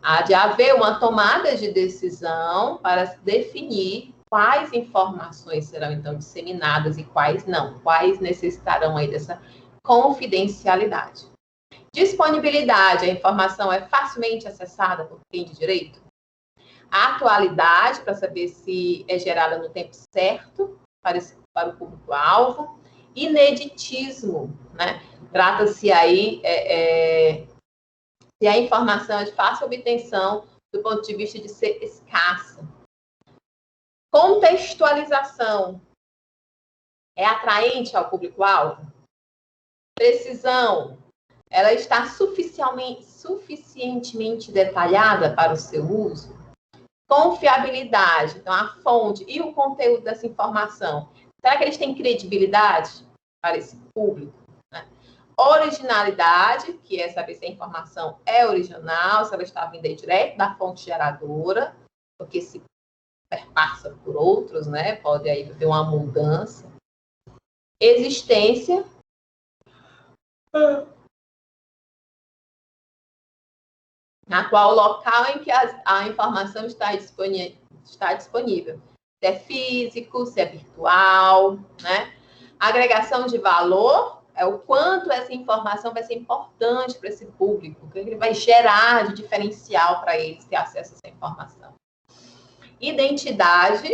Há de haver uma tomada de decisão para definir quais informações serão, então, disseminadas e quais não. Quais necessitarão aí dessa confidencialidade. Disponibilidade. A informação é facilmente acessada por quem de direito? A atualidade, para saber se é gerada no tempo certo para o público-alvo. Ineditismo, né? Trata-se aí se a informação é de fácil obtenção do ponto de vista de ser escassa. Contextualização. É atraente ao público-alvo? Precisão. Ela está suficientemente detalhada para o seu uso? Confiabilidade, então a fonte e o conteúdo dessa informação. Será que eles têm credibilidade para esse público? Né? Originalidade, que é saber se a informação é original, se ela está vindo aí direto da fonte geradora, porque se perpassa por outros, né? Pode aí haver uma mudança. Existência. Na qual o local em que a informação está disponível. Se é físico, se é virtual, né? Agregação de valor é o quanto essa informação vai ser importante para esse público, o que ele vai gerar de diferencial para eles ter acesso a essa informação. Identidade,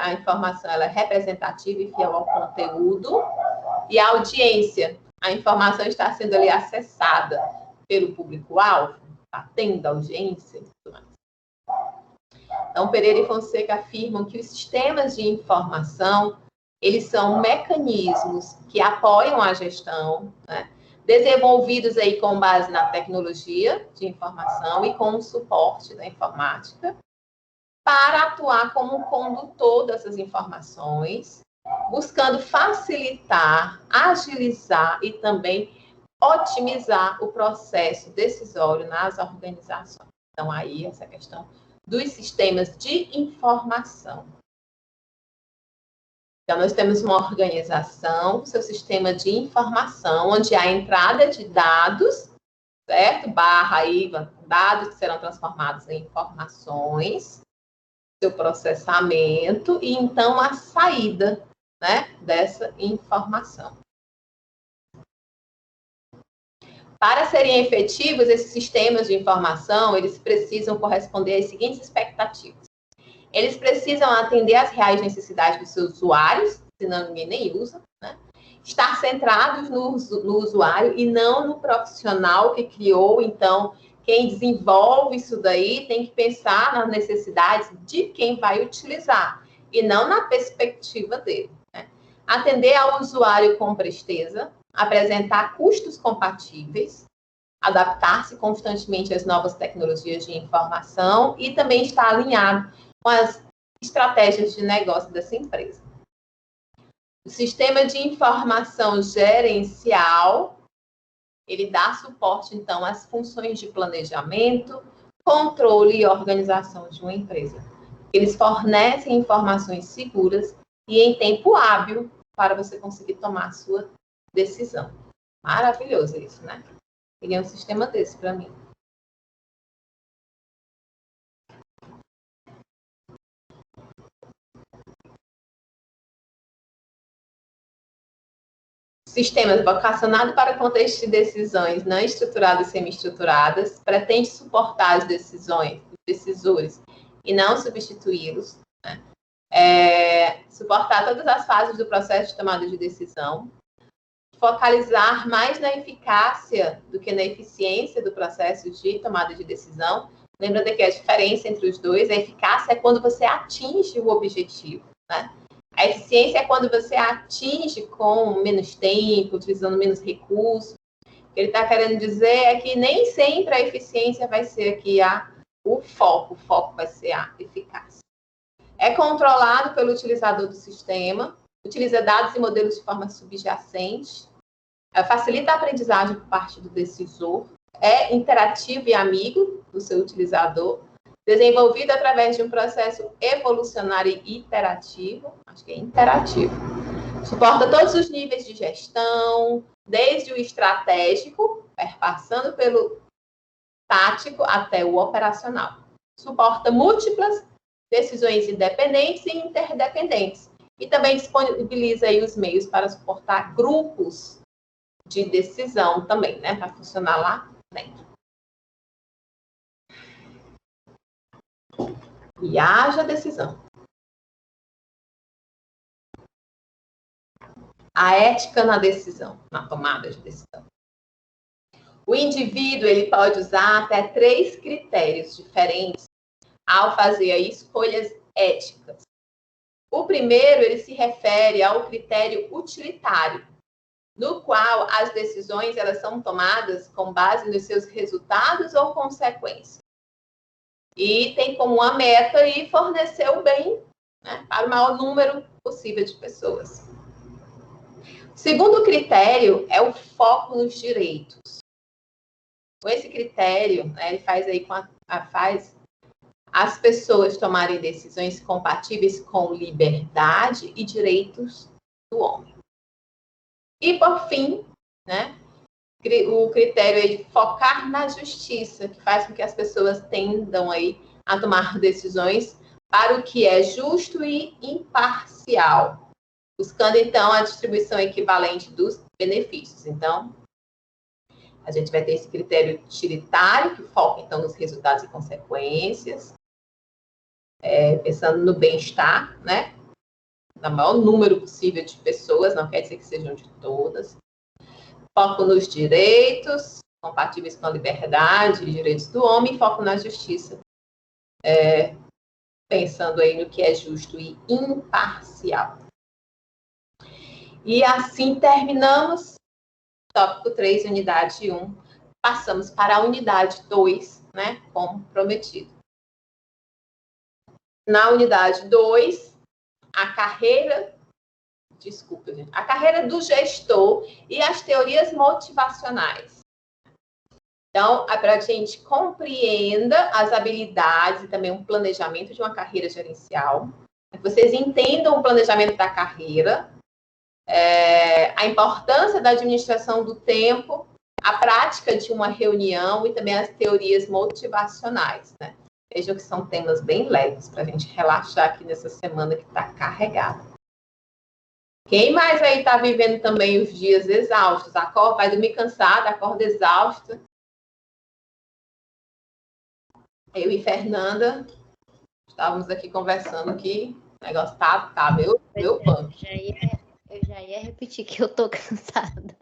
a informação ela é representativa e fiel ao conteúdo. E a audiência, a informação está sendo ali acessada pelo público-alvo, está tendo audiência e tudo mais. Então, Pereira e Fonseca afirmam que os sistemas de informação, eles são mecanismos que apoiam a gestão, né? Desenvolvidos aí com base na tecnologia de informação e com o suporte da informática, para atuar como condutor dessas informações, buscando facilitar, agilizar e também otimizar o processo decisório nas organizações. Então, aí, essa questão dos sistemas de informação. Então, nós temos uma organização, seu sistema de informação, onde há entrada de dados, certo? Barra aí, dados que serão transformados em informações, seu processamento e, então, a saída, né, dessa informação. Para serem efetivos, esses sistemas de informação, eles precisam corresponder às seguintes expectativas. Eles precisam atender às reais necessidades dos seus usuários, senão ninguém nem usa, né? Estar centrados no usuário e não no profissional que criou. Então, quem desenvolve isso daí tem que pensar nas necessidades de quem vai utilizar e não na perspectiva dele, né? Atender ao usuário com presteza, apresentar custos compatíveis, adaptar-se constantemente às novas tecnologias de informação e também estar alinhado com as estratégias de negócio dessa empresa. O sistema de informação gerencial, ele dá suporte, então, às funções de planejamento, controle e organização de uma empresa. Eles fornecem informações seguras e em tempo hábil para você conseguir tomar a sua decisão. Maravilhoso isso, né? Queria um sistema desse para mim. Sistemas vocacionados para contextos de decisões não estruturadas e semi-estruturadas, pretende suportar as decisões dos decisores e não substituí-los, né? Suportar todas as fases do processo de tomada de decisão, focalizar mais na eficácia do que na eficiência do processo de tomada de decisão. Lembrando que a diferença entre os dois, a eficácia é quando você atinge o objetivo, né? A eficiência é quando você atinge com menos tempo, utilizando menos recursos. O que ele está querendo dizer é que nem sempre a eficiência vai ser aqui o foco vai ser a eficácia. É controlado pelo utilizador do sistema, utiliza dados e modelos de forma subjacente, facilita a aprendizagem por parte do decisor, é interativo e amigo do seu utilizador, desenvolvido através de um processo evolucionário e iterativo, acho que é interativo, suporta todos os níveis de gestão, desde o estratégico, passando pelo tático até o operacional. Suporta múltiplas decisões independentes e interdependentes. E também disponibiliza aí os meios para suportar grupos de decisão também, né? Para funcionar lá dentro. E haja decisão. A ética na decisão, na tomada de decisão. O indivíduo ele pode usar até 3 critérios diferentes ao fazer aí escolhas éticas. O primeiro, ele se refere ao critério utilitário, no qual as decisões elas são tomadas com base nos seus resultados ou consequências. e tem como uma meta e fornecer o bem, né, para o maior número possível de pessoas. O segundo critério é o foco nos direitos. Com esse critério, né, ele faz aí faz as pessoas tomarem decisões compatíveis com liberdade e direitos do homem. E, por fim, né, o critério é de focar na justiça, que faz com que as pessoas tendam aí a tomar decisões para o que é justo e imparcial, buscando, então, a distribuição equivalente dos benefícios. Então, a gente vai ter esse critério utilitário, que foca, então, nos resultados e consequências, pensando no bem-estar, né, do maior número possível de pessoas, não quer dizer que sejam de todas. Foco nos direitos, compatíveis com a liberdade e direitos do homem, e foco na justiça, pensando aí no que é justo e imparcial. E assim terminamos tópico 3, unidade 1. Passamos para a unidade 2, né, como prometido. Na unidade 2, a carreira do gestor e as teorias motivacionais. Então, para que a gente compreenda as habilidades e também um planejamento de uma carreira gerencial, que vocês entendam o planejamento da carreira, a importância da administração do tempo, a prática de uma reunião e também as teorias motivacionais, né? Vejam que são temas bem leves para a gente relaxar aqui nessa semana que está carregada. Quem mais aí está vivendo também os dias exaustos? Vai dormir cansada, acorda exausta. Eu e Fernanda estávamos aqui conversando que o negócio tá meu punk. Eu já ia repetir que eu tô cansada.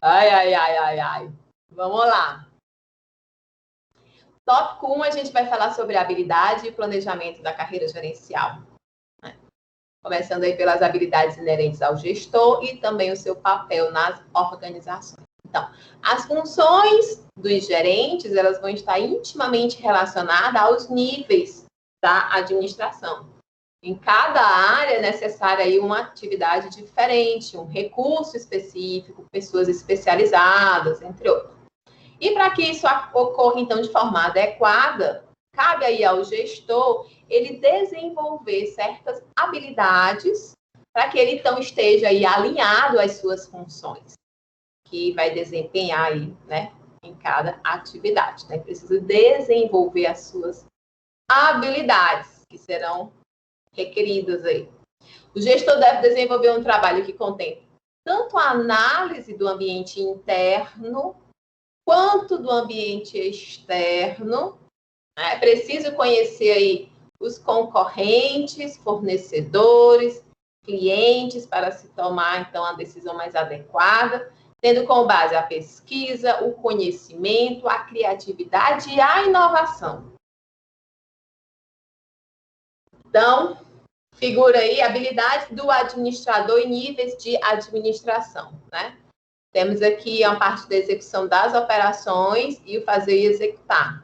Ai. Vamos lá. Tópico 1, a gente vai falar sobre a habilidade e planejamento da carreira gerencial. Começando aí pelas habilidades inerentes ao gestor e também o seu papel nas organizações. Então, as funções dos gerentes, elas vão estar intimamente relacionadas aos níveis da administração. Em cada área é necessária aí uma atividade diferente, um recurso específico, pessoas especializadas, entre outros. E para que isso ocorra, então, de forma adequada, cabe aí ao gestor ele desenvolver certas habilidades para que ele, então, esteja aí alinhado às suas funções, que vai desempenhar aí, né, em cada atividade, né? Precisa desenvolver as suas habilidades, que serão requeridas aí. O gestor deve desenvolver um trabalho que contém tanto a análise do ambiente interno quanto do ambiente externo. É preciso conhecer aí os concorrentes, fornecedores, clientes, para se tomar, então, a decisão mais adequada, tendo como base a pesquisa, o conhecimento, a criatividade e a inovação. Então, figura aí habilidades do administrador e níveis de administração, né? Temos aqui a parte da execução das operações e o fazer e executar.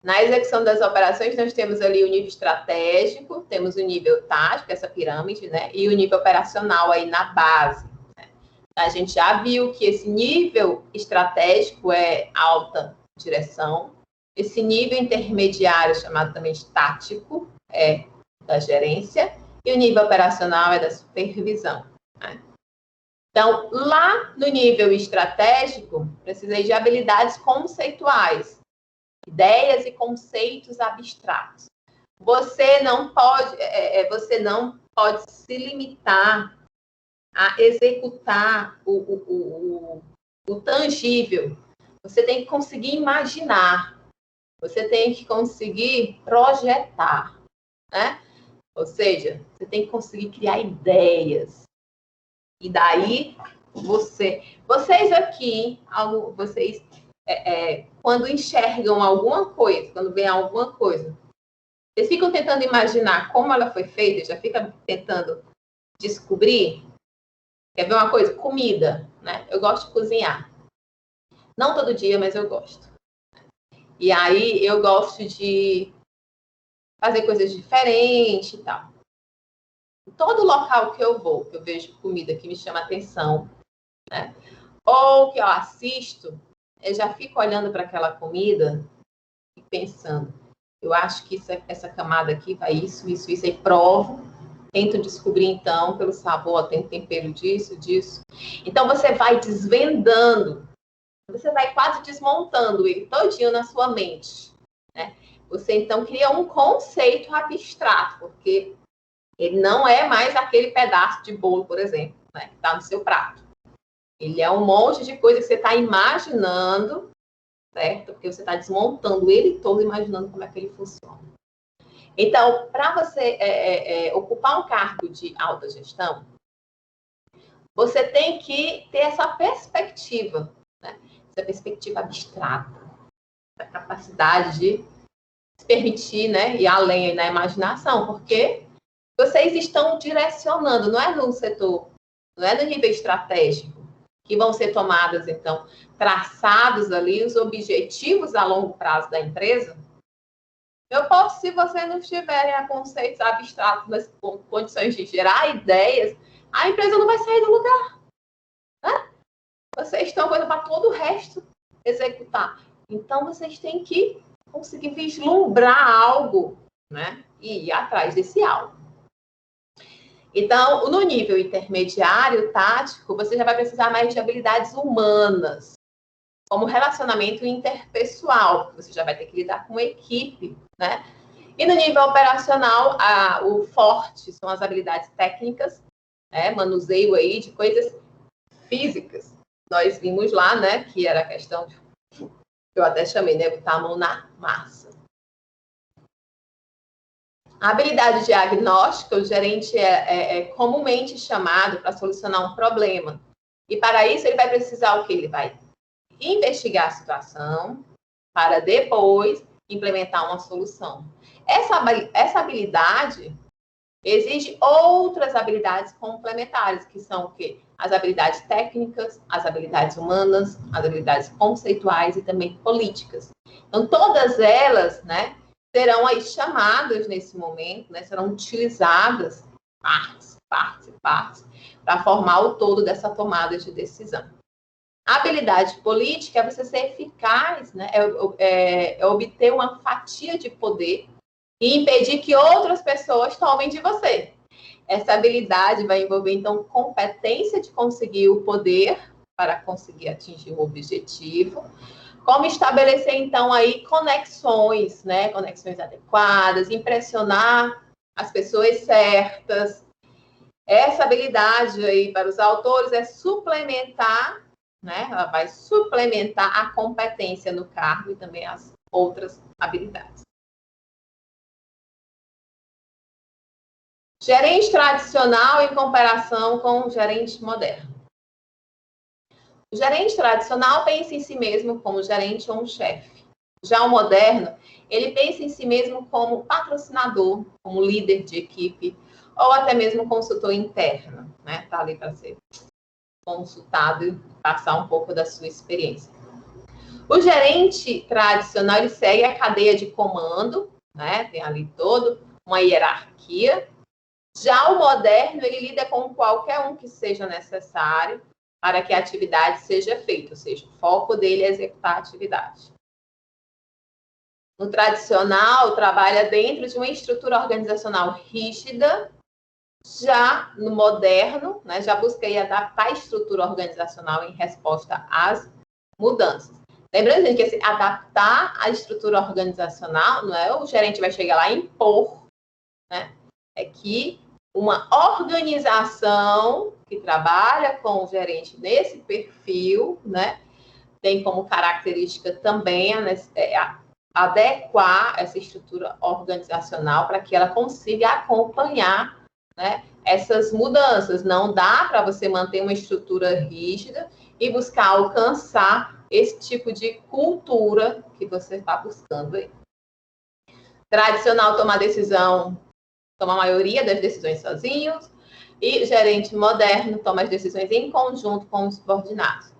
Na execução das operações, nós temos ali o nível estratégico, temos o nível tático, essa pirâmide, né? E o nível operacional aí na base. Né? A gente já viu que esse nível estratégico é alta direção, esse nível intermediário, chamado também de tático, é da gerência, e o nível operacional é da supervisão. Né? Então, lá no nível estratégico, precisei de habilidades conceituais, ideias e conceitos abstratos. Você não pode se limitar a executar o tangível. Você tem que conseguir imaginar. Você tem que conseguir projetar, né? Ou seja, você tem que conseguir criar ideias. E daí, vocês aqui, quando enxergam alguma coisa, quando veem alguma coisa, vocês ficam tentando imaginar como ela foi feita, já fica tentando descobrir. Quer ver uma coisa? Comida, né? Eu gosto de cozinhar. Não todo dia, mas eu gosto. E aí eu gosto de fazer coisas diferentes e tal. Todo local que eu vou, que eu vejo comida que me chama atenção, né? Ou que eu assisto, eu já fico olhando para aquela comida e pensando, eu acho que essa camada aqui vai isso, aí provo, tento descobrir então pelo sabor, tem tempero disso. Então você vai desvendando, você vai quase desmontando ele todinho na sua mente, né? Você então cria um conceito abstrato, porque ele não é mais aquele pedaço de bolo, por exemplo, né, que está no seu prato. Ele é um monte de coisa que você está imaginando, certo? Porque você está desmontando ele todo, imaginando como é que ele funciona. Então, para você ocupar um cargo de alta gestão, você tem que ter essa perspectiva, né? Essa perspectiva abstrata, essa capacidade de se permitir, né, ir além na imaginação, porque vocês estão direcionando, não é no setor, não é no nível estratégico, que vão ser tomadas, então, traçados ali os objetivos a longo prazo da empresa. Eu posso, se vocês não estiverem a conceitos abstratos nas condições de gerar ideias, a empresa não vai sair do lugar, né? Vocês estão coisa para todo o resto executar. Então, vocês têm que conseguir vislumbrar algo, né? E ir atrás desse algo. Então, no nível intermediário, tático, você já vai precisar mais de habilidades humanas, como relacionamento interpessoal, você já vai ter que lidar com equipe, né? E no nível operacional, o forte são as habilidades técnicas, né? Manuseio aí de coisas físicas. Nós vimos lá, né, que era a questão de, eu até chamei, né, botar a mão na massa. A habilidade diagnóstica, o gerente é comumente chamado para solucionar um problema. E para isso ele vai precisar o quê? Ele vai investigar a situação para depois implementar uma solução. Essa habilidade exige outras habilidades complementares, que são o quê? As habilidades técnicas, as habilidades humanas, as habilidades conceituais e também políticas. Então, todas elas, né, serão aí chamadas nesse momento, né, serão utilizadas partes, para formar o todo dessa tomada de decisão. A habilidade política é você ser eficaz, né, é obter uma fatia de poder e impedir que outras pessoas tomem de você. Essa habilidade vai envolver, então, competência de conseguir o poder para conseguir atingir o objetivo, como estabelecer, então, aí conexões, né? Conexões adequadas, impressionar as pessoas certas. Essa habilidade aí, para os autores, é suplementar, né? Ela vai suplementar a competência no cargo e também as outras habilidades. Gerente tradicional em comparação com o gerente moderno. O gerente tradicional pensa em si mesmo como gerente ou um chefe. Já o moderno, ele pensa em si mesmo como patrocinador, como líder de equipe, ou até mesmo consultor interno, né? Está ali para ser consultado e passar um pouco da sua experiência. O gerente tradicional, ele segue a cadeia de comando, né? Tem ali toda uma hierarquia. Já o moderno, ele lida com qualquer um que seja necessário para que a atividade seja feita, ou seja, o foco dele é executar a atividade. No tradicional, trabalha dentro de uma estrutura organizacional rígida. Já no moderno, né, já busquei adaptar a estrutura organizacional em resposta às mudanças. Lembrando, gente, que esse adaptar a estrutura organizacional, não é o gerente vai chegar lá e impor, né? É que uma organização que trabalha com o gerente nesse perfil, né, tem como característica também adequar essa estrutura organizacional para que ela consiga acompanhar, né, essas mudanças. Não dá para você manter uma estrutura rígida e buscar alcançar esse tipo de cultura que você está buscando aí. Tradicional tomar decisão, toma a maioria das decisões sozinhos, e gerente moderno toma as decisões em conjunto com os subordinados.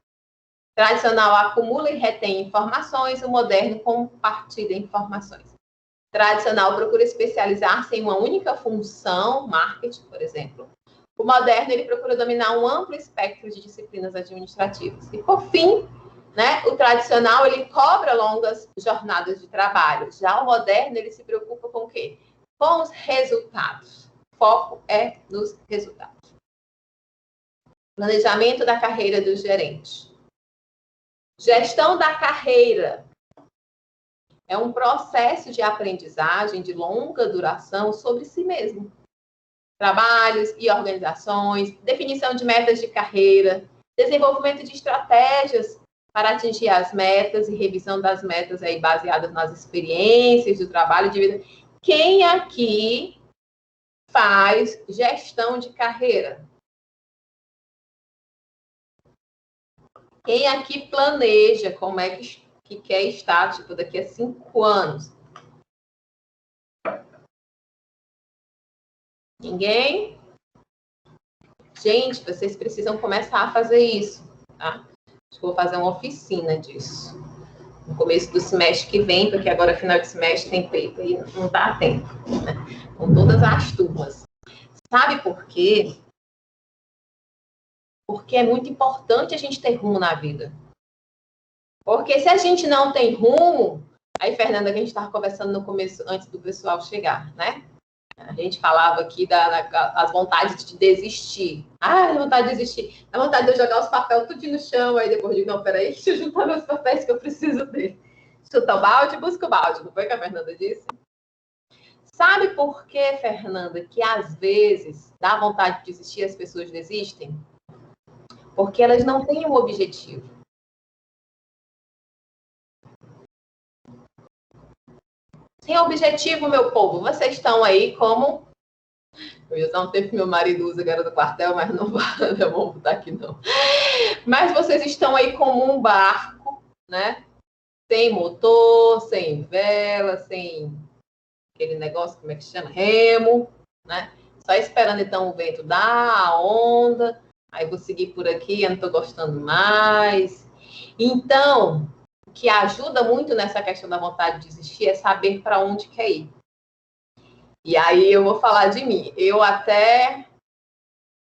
Tradicional acumula e retém informações, o moderno compartilha informações. Tradicional procura especializar-se em uma única função, marketing, por exemplo. O moderno, ele procura dominar um amplo espectro de disciplinas administrativas. E, por fim, né, o tradicional, ele cobra longas jornadas de trabalho. Já o moderno, ele se preocupa com o quê? Com os resultados. O foco é nos resultados. Planejamento da carreira do gerente. Gestão da carreira é um processo de aprendizagem de longa duração sobre si mesmo. Trabalhos e organizações, definição de metas de carreira, desenvolvimento de estratégias para atingir as metas e revisão das metas aí baseadas nas experiências do trabalho de vida. Quem aqui faz gestão de carreira? Quem aqui planeja como é que quer estar, tipo, daqui a 5 anos? Ninguém? Gente, vocês precisam começar a fazer isso, tá? Acho que vou fazer uma oficina disso. No começo do semestre que vem, porque agora final de semestre tem peito e não dá tempo, né? Com todas as turmas. Sabe por quê? Porque é muito importante a gente ter rumo na vida. Porque se a gente não tem rumo... Aí, Fernanda, que a gente estava conversando no começo, antes do pessoal chegar, né? A gente falava aqui das vontades de desistir. Ah, vontade de desistir. A vontade de eu jogar os papéis tudo no chão, aí depois digo, não, peraí, deixa eu juntar meus papéis que eu preciso dele. Chuta o balde, busca o balde. Não foi o que a Fernanda disse? Sabe por que, Fernanda, que às vezes dá vontade de desistir e as pessoas desistem? Porque elas não têm um objetivo. Sem objetivo, meu povo, vocês estão aí como... Eu ia usar um tempo que meu marido usa, que era do quartel, mas não vou botar aqui, não. Mas vocês estão aí como um barco, né? Sem motor, sem vela, sem aquele negócio, como é que chama? Remo, né? Só esperando, então, o vento dar, a onda. Aí vou seguir por aqui, eu não estou gostando mais. Então, o que ajuda muito nessa questão da vontade de desistir é saber para onde quer ir. E aí eu vou falar de mim. Eu até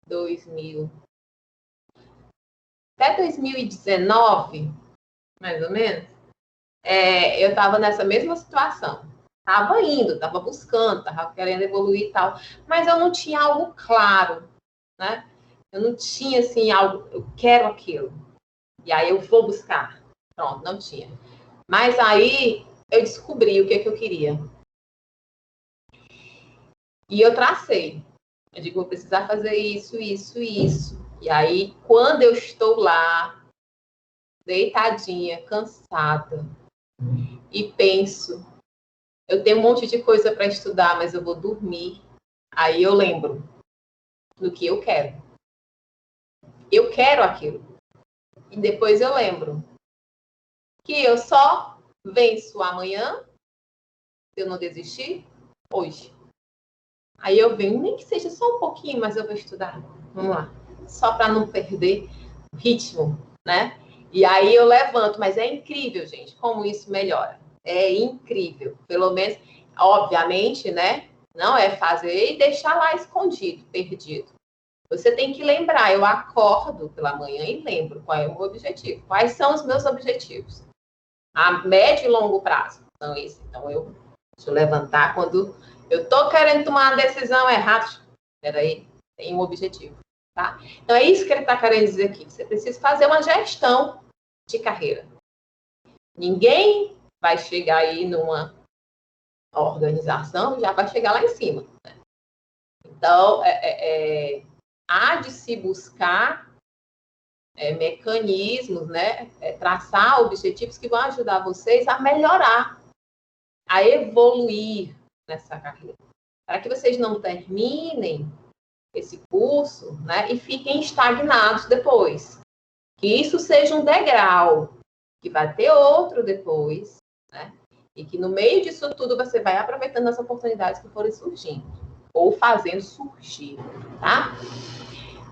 2019, mais ou menos, eu estava nessa mesma situação. Estava indo, estava buscando, estava querendo evoluir e tal. Mas eu não tinha algo claro, né? Eu não tinha, assim, algo, eu quero aquilo. E aí eu vou buscar. Pronto, não tinha. Mas aí eu descobri o que eu queria. E eu tracei. Eu digo, vou precisar fazer isso, isso e isso. E aí, quando eu estou lá, deitadinha, cansada, e penso, eu tenho um monte de coisa para estudar, mas eu vou dormir. Aí eu lembro do que eu quero. Eu quero aquilo. E depois eu lembro que eu só venço amanhã, se eu não desistir, hoje. Aí eu venho, nem que seja só um pouquinho, mas eu vou estudar. Vamos lá. Só para não perder o ritmo, né? E aí eu levanto, mas é incrível, gente, como isso melhora. É incrível. Pelo menos, obviamente, né? Não é fazer e deixar lá escondido, perdido. Você tem que lembrar. Eu acordo pela manhã e lembro qual é o meu objetivo. Quais são os meus objetivos? A médio e longo prazo. Então, isso. Então, deixa eu levantar quando eu estou querendo tomar uma decisão errada. Peraí, tem um objetivo. Tá? Então, é isso que ele está querendo dizer aqui. Você precisa fazer uma gestão de carreira. Ninguém vai chegar aí numa organização e já vai chegar lá em cima. Né? Então, há de se buscar mecanismos, né? Traçar objetivos que vão ajudar vocês a melhorar, a evoluir nessa carreira. Para que vocês não terminem esse curso, né, e fiquem estagnados depois. Que isso seja um degrau, que vai ter outro depois, né? E que no meio disso tudo você vai aproveitando as oportunidades que forem surgindo, ou fazendo surgir, tá?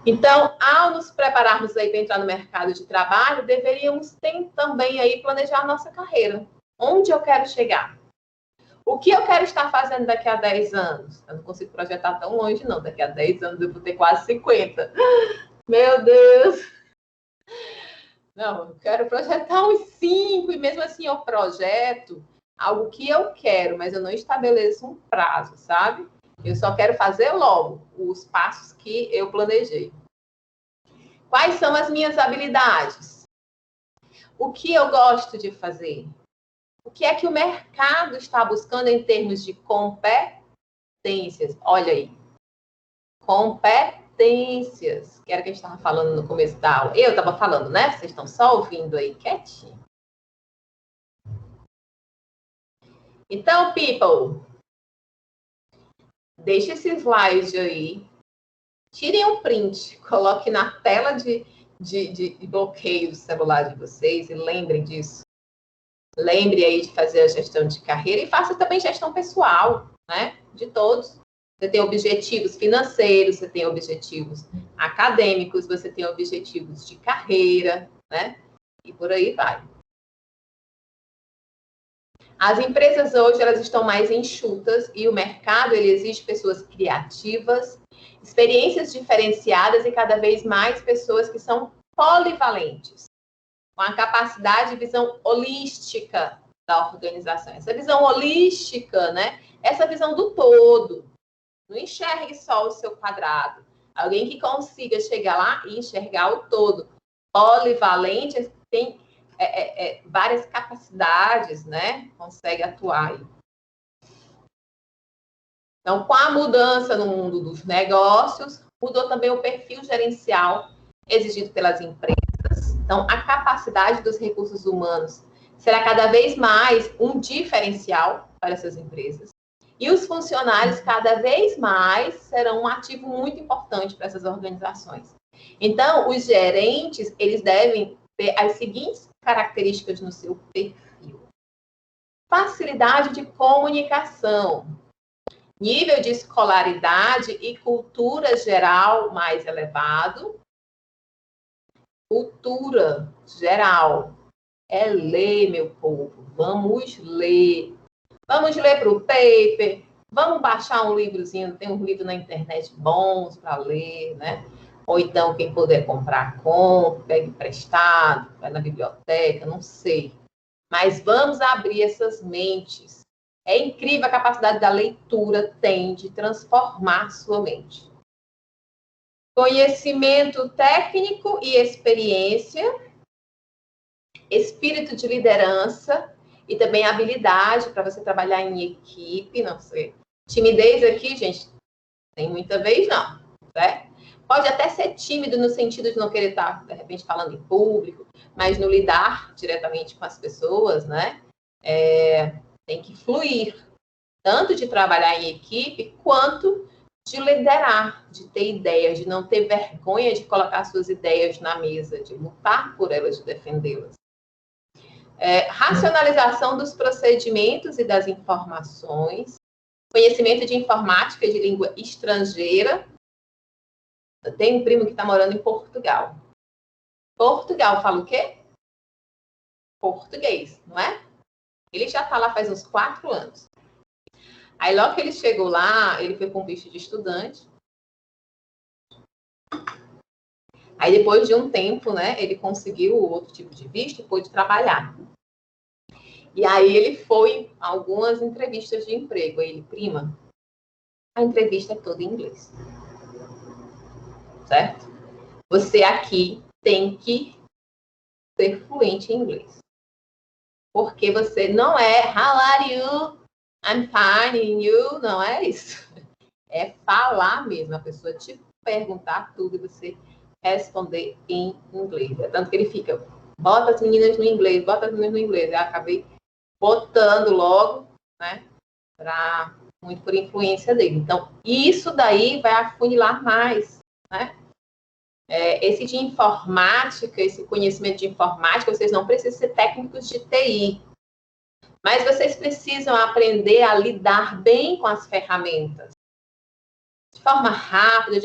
Então, ao nos prepararmos aí para entrar no mercado de trabalho, deveríamos também aí planejar a nossa carreira. Onde eu quero chegar? O que eu quero estar fazendo daqui a 10 anos? Eu não consigo projetar tão longe, não. Daqui a 10 anos eu vou ter quase 50. Meu Deus! Não, eu quero projetar uns 5, e mesmo assim eu projeto algo que eu quero, mas eu não estabeleço um prazo, sabe? Eu só quero fazer logo os passos que eu planejei. Quais são as minhas habilidades? O que eu gosto de fazer? O que é que o mercado está buscando em termos de competências? Olha aí. Competências. Que era o que a gente estava falando no começo da aula. Eu estava falando, né? Vocês estão só ouvindo aí quietinho. Então, people, deixe esse slide aí. Tirem um print. Coloque na tela de bloqueio do celular de vocês e lembrem disso. Lembre aí de fazer a gestão de carreira e faça também gestão pessoal, né? De todos. Você tem objetivos financeiros, você tem objetivos acadêmicos, você tem objetivos de carreira, né? E por aí vai. As empresas hoje, elas estão mais enxutas e o mercado, ele exige pessoas criativas, experiências diferenciadas e cada vez mais pessoas que são polivalentes, com a capacidade de visão holística da organização. Essa visão holística, né? Essa visão do todo. Não enxergue só o seu quadrado. Alguém que consiga chegar lá e enxergar o todo. Polivalente tem várias capacidades, né? Consegue atuar aí. Então, com a mudança no mundo dos negócios, mudou também o perfil gerencial exigido pelas empresas. Então, a capacidade dos recursos humanos será cada vez mais um diferencial para essas empresas. E os funcionários, cada vez mais, serão um ativo muito importante para essas organizações. Então, os gerentes, eles devem ter as seguintes características no seu perfil. Facilidade de comunicação, nível de escolaridade e cultura geral mais elevado. Cultura geral é ler, meu povo. Vamos ler. Vamos ler para o paper. Vamos baixar um livrozinho. Tem um livro na internet bons para ler, né? Ou então, quem puder comprar, compre, pegue emprestado, vai na biblioteca, não sei. Mas vamos abrir essas mentes. É incrível a capacidade da leitura tem de transformar sua mente. Conhecimento técnico e experiência, espírito de liderança e também habilidade para você trabalhar em equipe, não sei. Timidez aqui, gente, tem muita vez não, certo? Pode até ser tímido no sentido de não querer estar, de repente, falando em público, mas no lidar diretamente com as pessoas, né? Tem que fluir, tanto de trabalhar em equipe, quanto de liderar, de ter ideias, de não ter vergonha de colocar suas ideias na mesa, de lutar por elas, de defendê-las. Racionalização dos procedimentos e das informações, conhecimento de informática e de língua estrangeira. Eu tenho um primo que está morando em Portugal. Portugal fala o quê? Português, não é? Ele já está lá faz uns 4 anos. Aí logo que ele chegou lá, ele foi com visto de estudante. Aí depois de um tempo, né, ele conseguiu outro tipo de visto e pôde trabalhar. E aí ele foi a algumas entrevistas de emprego. Aí ele, prima, a entrevista é toda em inglês. Certo? Você aqui tem que ser fluente em inglês. Porque você não é how are you? I'm fine, and you? Não é isso. É falar mesmo. A pessoa te perguntar tudo e você responder em inglês. É tanto que ele fica, bota as meninas no inglês, bota as meninas no inglês. Eu acabei botando logo, né? Muito por influência dele. Então, isso daí vai afunilar mais, né? Esse de informática, esse conhecimento de informática, vocês não precisam ser técnicos de TI. Mas vocês precisam aprender a lidar bem com as ferramentas. De forma rápida,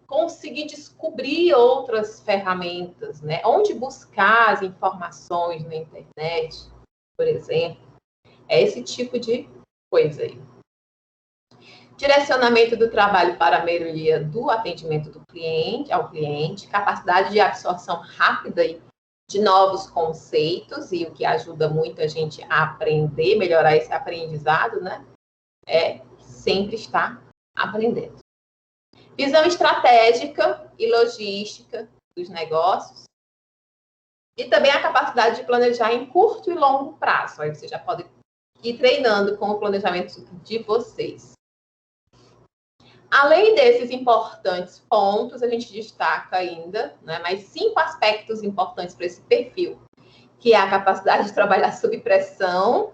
conseguir descobrir outras ferramentas, né? Onde buscar as informações na internet, por exemplo. É esse tipo de coisa aí. Direcionamento do trabalho para a melhoria do atendimento do cliente, ao cliente, capacidade de absorção rápida de novos conceitos, e o que ajuda muito a gente a aprender, melhorar esse aprendizado, né? É sempre estar aprendendo. Visão estratégica e logística dos negócios. E também a capacidade de planejar em curto e longo prazo. Aí você já pode ir treinando com o planejamento de vocês. Além desses importantes pontos, a gente destaca ainda, né, mais 5 aspectos importantes para esse perfil, que é a capacidade de trabalhar sob pressão.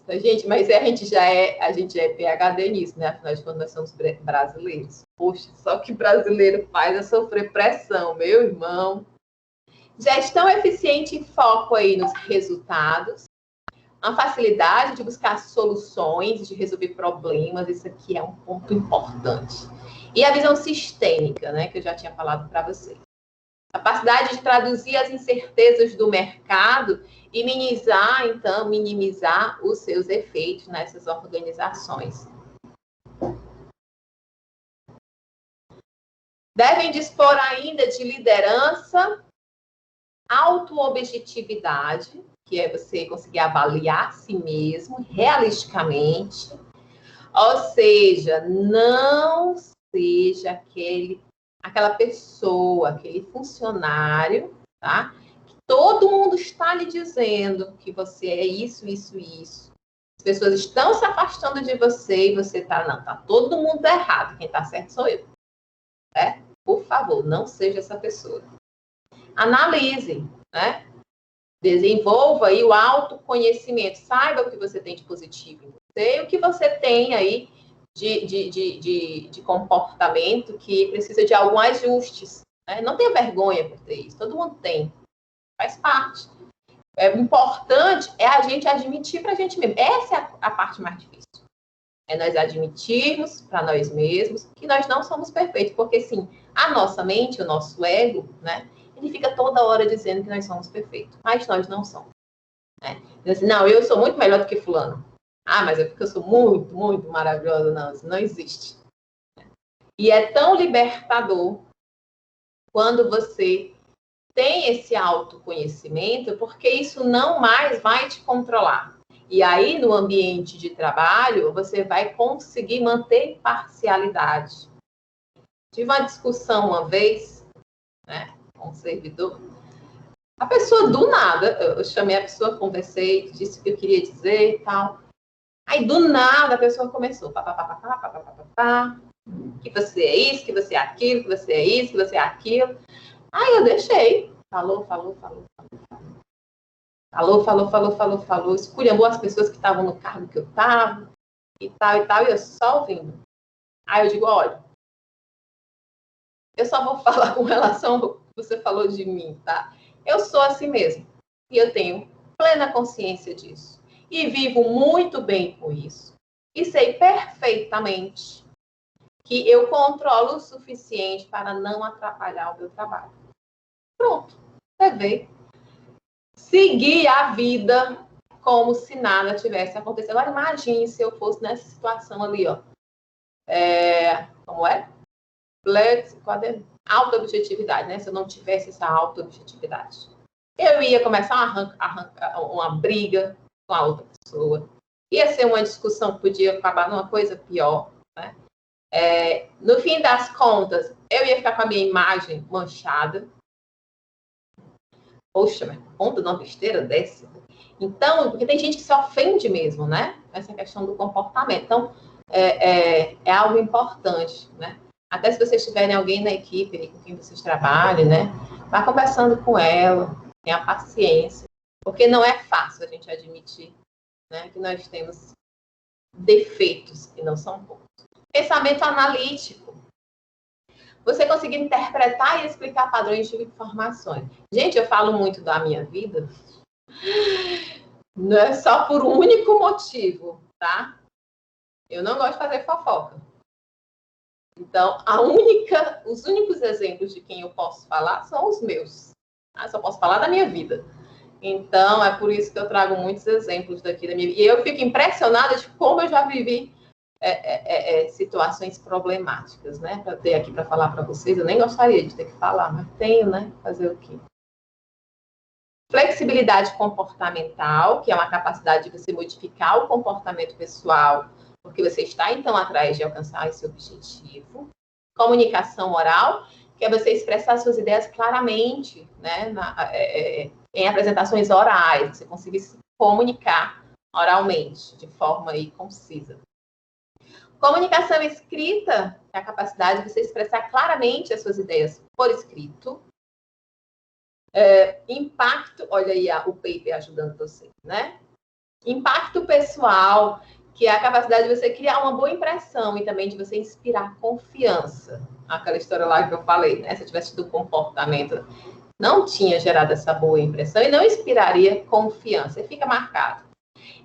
Gente, mas a gente é PhD nisso, né? Afinal de contas, nós somos brasileiros. Poxa, só que brasileiro faz é sofrer pressão, meu irmão. Gestão eficiente e foco aí nos resultados. A facilidade de buscar soluções, de resolver problemas, isso aqui é um ponto importante. E a visão sistêmica, né, que eu já tinha falado para vocês. Capacidade de traduzir as incertezas do mercado e minimizar os seus efeitos nessas organizações. Devem dispor ainda de liderança, autoobjetividade, que é você conseguir avaliar a si mesmo realisticamente, ou seja, não seja aquela pessoa, aquele funcionário, tá? Que todo mundo está lhe dizendo que você é isso, isso, isso. As pessoas estão se afastando de você e você tá todo mundo errado, quem tá certo sou eu. Né? Por favor, não seja essa pessoa. Analise, né? Desenvolva aí o autoconhecimento. Saiba o que você tem de positivo em você e o que você tem aí de comportamento que precisa de alguns ajustes. Né? Não tenha vergonha por ter isso. Todo mundo tem. Faz parte. É importante é a gente admitir para a gente mesmo. Essa é a parte mais difícil. É nós admitirmos para nós mesmos que nós não somos perfeitos. Porque, sim, a nossa mente, o nosso ego, né? Ele fica toda hora dizendo que nós somos perfeitos, mas nós não somos. Né? Assim, não, eu sou muito melhor do que fulano. Ah, mas é porque eu sou muito, muito maravilhosa. Não, isso não existe. E é tão libertador quando você tem esse autoconhecimento, porque isso não mais vai te controlar. E aí, no ambiente de trabalho, você vai conseguir manter imparcialidade. Tive uma discussão uma vez, né? Com um servidor, a pessoa do nada, eu chamei a pessoa, conversei, disse o que eu queria dizer e tal. Aí do nada a pessoa começou, que você é isso, que você é aquilo, que você é isso, que você é aquilo. Aí eu deixei, falou, esculhambou as pessoas que estavam no cargo que eu estava, e tal, e eu só ouvindo. Aí eu digo, olha, eu só vou falar com relação ao que você falou de mim, tá? Eu sou assim mesmo. E eu tenho plena consciência disso. E vivo muito bem com isso. E sei perfeitamente que eu controlo o suficiente para não atrapalhar o meu trabalho. Pronto. Levei. Segui a vida como se nada tivesse acontecido. Agora imagine se eu fosse nessa situação ali, ó. Como é? Autoobjetividade, né? Se eu não tivesse essa autoobjetividade. Eu ia começar uma briga com a outra pessoa. Ia ser uma discussão que podia acabar numa coisa pior, né? No fim das contas, eu ia ficar com a minha imagem manchada. Poxa, mas conta de uma besteira dessa? Então, porque tem gente que se ofende mesmo, né? Essa questão do comportamento. Então, é algo importante, né? Até se vocês tiverem alguém na equipe com quem vocês trabalhem, né? Vá conversando com ela, tenha paciência. Porque não é fácil a gente admitir, né, que nós temos defeitos que não são poucos. Pensamento analítico. Você conseguir interpretar e explicar padrões de informações. Gente, eu falo muito da minha vida. Não é só por um único motivo, tá? Eu não gosto de fazer fofoca. Então, os únicos exemplos de quem eu posso falar são os meus. Só posso falar da minha vida. Então, é por isso que eu trago muitos exemplos daqui da minha vida. E eu fico impressionada de como eu já vivi situações problemáticas, né? Para ter aqui para falar para vocês. Eu nem gostaria de ter que falar, mas tenho, né? Fazer o quê? Flexibilidade comportamental, que é uma capacidade de você modificar o comportamento pessoal, porque você está, então, atrás de alcançar esse objetivo. Comunicação oral, que é você expressar suas ideias claramente, né? Em apresentações orais, você conseguir se comunicar oralmente, de forma aí concisa. Comunicação escrita, é a capacidade de você expressar claramente as suas ideias por escrito. Impacto, olha aí o paper ajudando você, né? Impacto pessoal, que é a capacidade de você criar uma boa impressão e também de você inspirar confiança. Aquela história lá que eu falei, né? Se eu tivesse tido comportamento, não tinha gerado essa boa impressão e não inspiraria confiança. E fica marcado.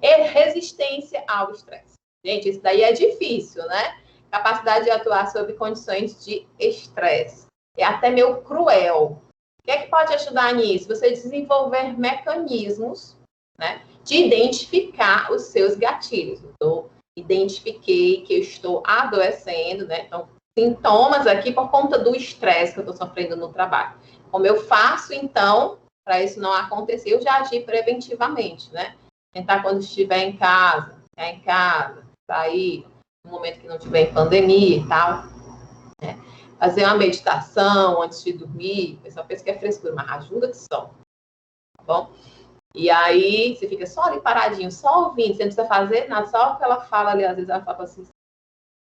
E resistência ao estresse. Gente, isso daí é difícil, né? Capacidade de atuar sob condições de estresse. É até meio cruel. O que é que pode ajudar nisso? Você desenvolver mecanismos, né, de identificar os seus gatilhos. Eu identifiquei que eu estou adoecendo, né? Então, sintomas aqui por conta do estresse que eu estou sofrendo no trabalho. Como eu faço, então, para isso não acontecer, eu já agi preventivamente, né? Tentar quando estiver em casa, ficar em casa, sair no momento que não estiver em pandemia e tal, né? Fazer uma meditação antes de dormir. O pessoal pensa que é frescura, mas ajuda que só, tá bom? E aí você fica só ali paradinho, só ouvindo, você não precisa fazer nada, só o que ela fala ali, às vezes ela fala assim,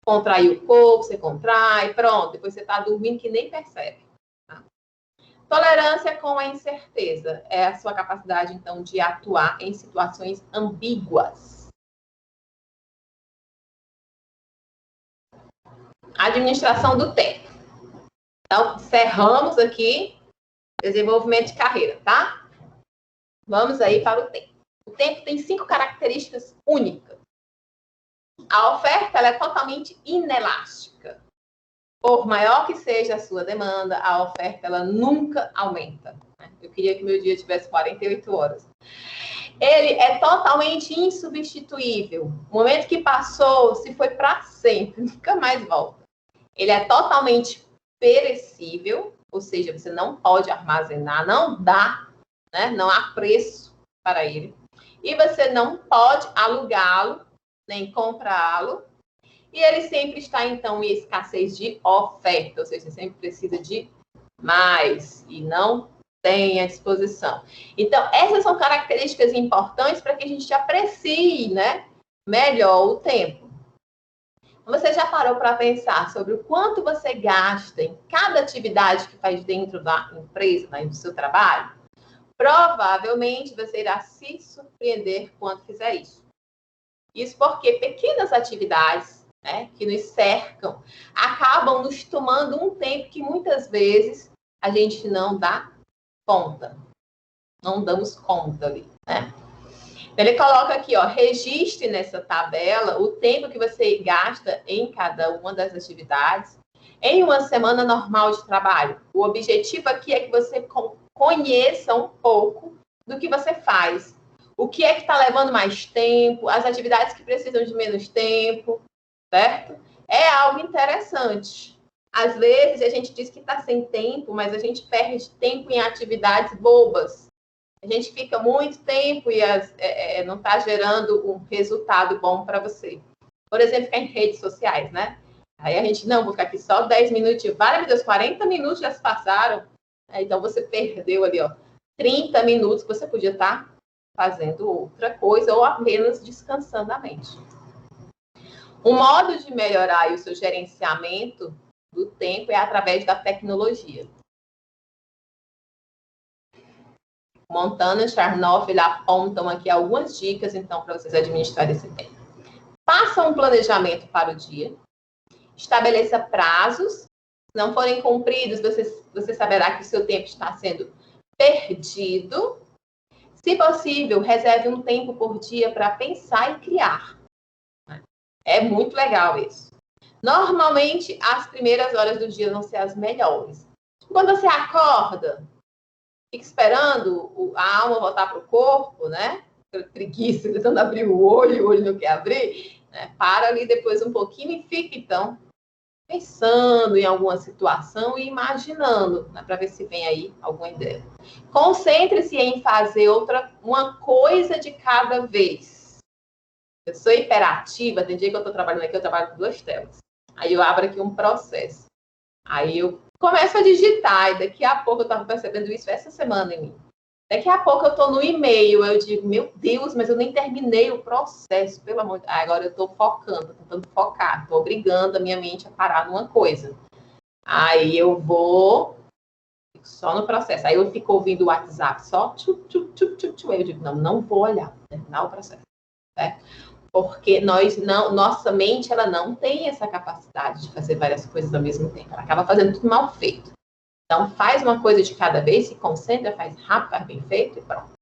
contrair o corpo, você contrai, pronto, depois você está dormindo que nem percebe. Tá? Tolerância com a incerteza é a sua capacidade, então, de atuar em situações ambíguas. Administração do tempo. Então, encerramos aqui desenvolvimento de carreira, tá? Vamos aí para o tempo. O tempo tem 5 características únicas. A oferta ela é totalmente inelástica. Por maior que seja a sua demanda, a oferta ela nunca aumenta. Eu queria que meu dia tivesse 48 horas. Ele é totalmente insubstituível. O momento que passou, se foi para sempre, nunca mais volta. Ele é totalmente perecível, ou seja, você não pode armazenar, não dá, né? Não há preço para ele. E você não pode alugá-lo, nem comprá-lo. E ele sempre está, então, em escassez de oferta, ou seja, você sempre precisa de mais e não tem à disposição. Então, essas são características importantes para que a gente aprecie, né, melhor o tempo. Você já parou para pensar sobre o quanto você gasta em cada atividade que faz dentro da empresa, do seu trabalho? Provavelmente você irá se surpreender quando fizer isso. Isso porque pequenas atividades, né, que nos cercam acabam nos tomando um tempo que muitas vezes a gente não dá conta. Não damos conta ali, né? Ele coloca aqui, ó, registre nessa tabela o tempo que você gasta em cada uma das atividades em uma semana normal de trabalho. O objetivo aqui é que você conheça um pouco do que você faz. O que é que está levando mais tempo, as atividades que precisam de menos tempo, certo? É algo interessante. Às vezes a gente diz que está sem tempo, mas a gente perde tempo em atividades bobas. A gente fica muito tempo e não está gerando um resultado bom para você. Por exemplo, ficar em redes sociais, né? Aí a gente, não, vou ficar aqui só 10 minutos. Vale, meu Deus, 40 minutos já se passaram. Então você perdeu ali, ó, 30 minutos que você podia estar fazendo outra coisa ou apenas descansando a mente. Um modo de melhorar o seu gerenciamento do tempo é através da tecnologia. Montana e Charnoff apontam aqui algumas dicas, então, para vocês administrarem esse tempo. Faça um planejamento para o dia. Estabeleça prazos. Se não forem cumpridos, você saberá que o seu tempo está sendo perdido. Se possível, reserve um tempo por dia para pensar e criar. É muito legal isso. Normalmente, as primeiras horas do dia vão ser as melhores. Quando você acorda, fica esperando a alma voltar para o corpo, né? Preguiça, tentando abrir o olho não quer abrir, né? Para ali depois um pouquinho e fica, então, pensando em alguma situação e imaginando, né? Para ver se vem aí alguma ideia. Concentre-se em fazer uma coisa de cada vez. Eu sou hiperativa, tem dia que eu estou trabalhando aqui, eu trabalho com 2 telas. Aí eu abro aqui um processo. Aí eu começo a digitar, e daqui a pouco eu estava percebendo isso essa semana em mim. Daqui a pouco eu estou no e-mail, eu digo, meu Deus, mas eu nem terminei o processo, pelo amor de Deus. Agora eu estou focando, tentando focar, estou obrigando a minha mente a parar numa coisa. Aí eu vou só no processo. Aí eu fico ouvindo o WhatsApp só, aí eu digo, não vou olhar, vou terminar o processo. Certo? Porque nossa mente, ela não tem essa capacidade de fazer várias coisas ao mesmo tempo. Ela acaba fazendo tudo mal feito. Então, faz uma coisa de cada vez, se concentra, faz rápido, faz bem feito e pronto.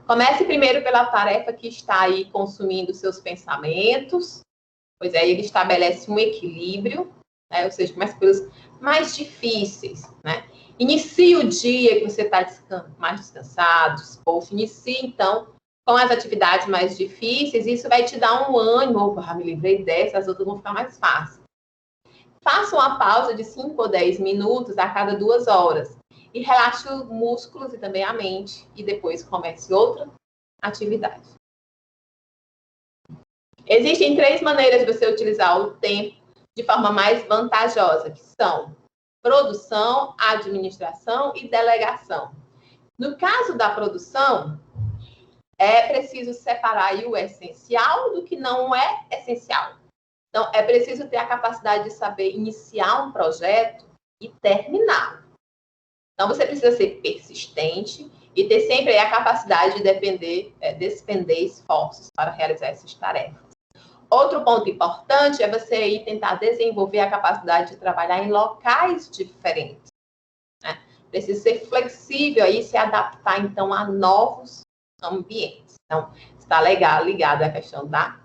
Comece primeiro pela tarefa que está aí consumindo seus pensamentos, pois aí ele estabelece um equilíbrio, né? Ou seja, começa pelos mais difíceis, né? Inicie o dia que você está mais descansado, disposto. Inicie, então, com as atividades mais difíceis, isso vai te dar um ânimo. Me livrei dessas, as outras vão ficar mais fáceis. Faça uma pausa de 5 ou 10 minutos a cada 2 horas e relaxe os músculos e também a mente e depois comece outra atividade. Existem 3 maneiras de você utilizar o tempo de forma mais vantajosa, que são produção, administração e delegação. No caso da produção, é preciso separar aí o essencial do que não é essencial. Então, é preciso ter a capacidade de saber iniciar um projeto e terminá-lo. Então, você precisa ser persistente e ter sempre a capacidade de despender esforços para realizar essas tarefas. Outro ponto importante é você aí tentar desenvolver a capacidade de trabalhar em locais diferentes. Né? Precisa ser flexível e se adaptar, então, a novos ambientes. Então, está ligado à questão da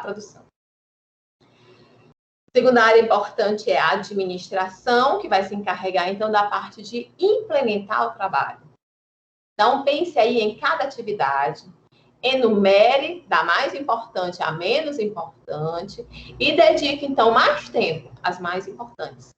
produção. Segunda área importante é a administração, que vai se encarregar, então, da parte de implementar o trabalho. Então, pense aí em cada atividade, enumere da mais importante à menos importante e dedique, então, mais tempo às mais importantes.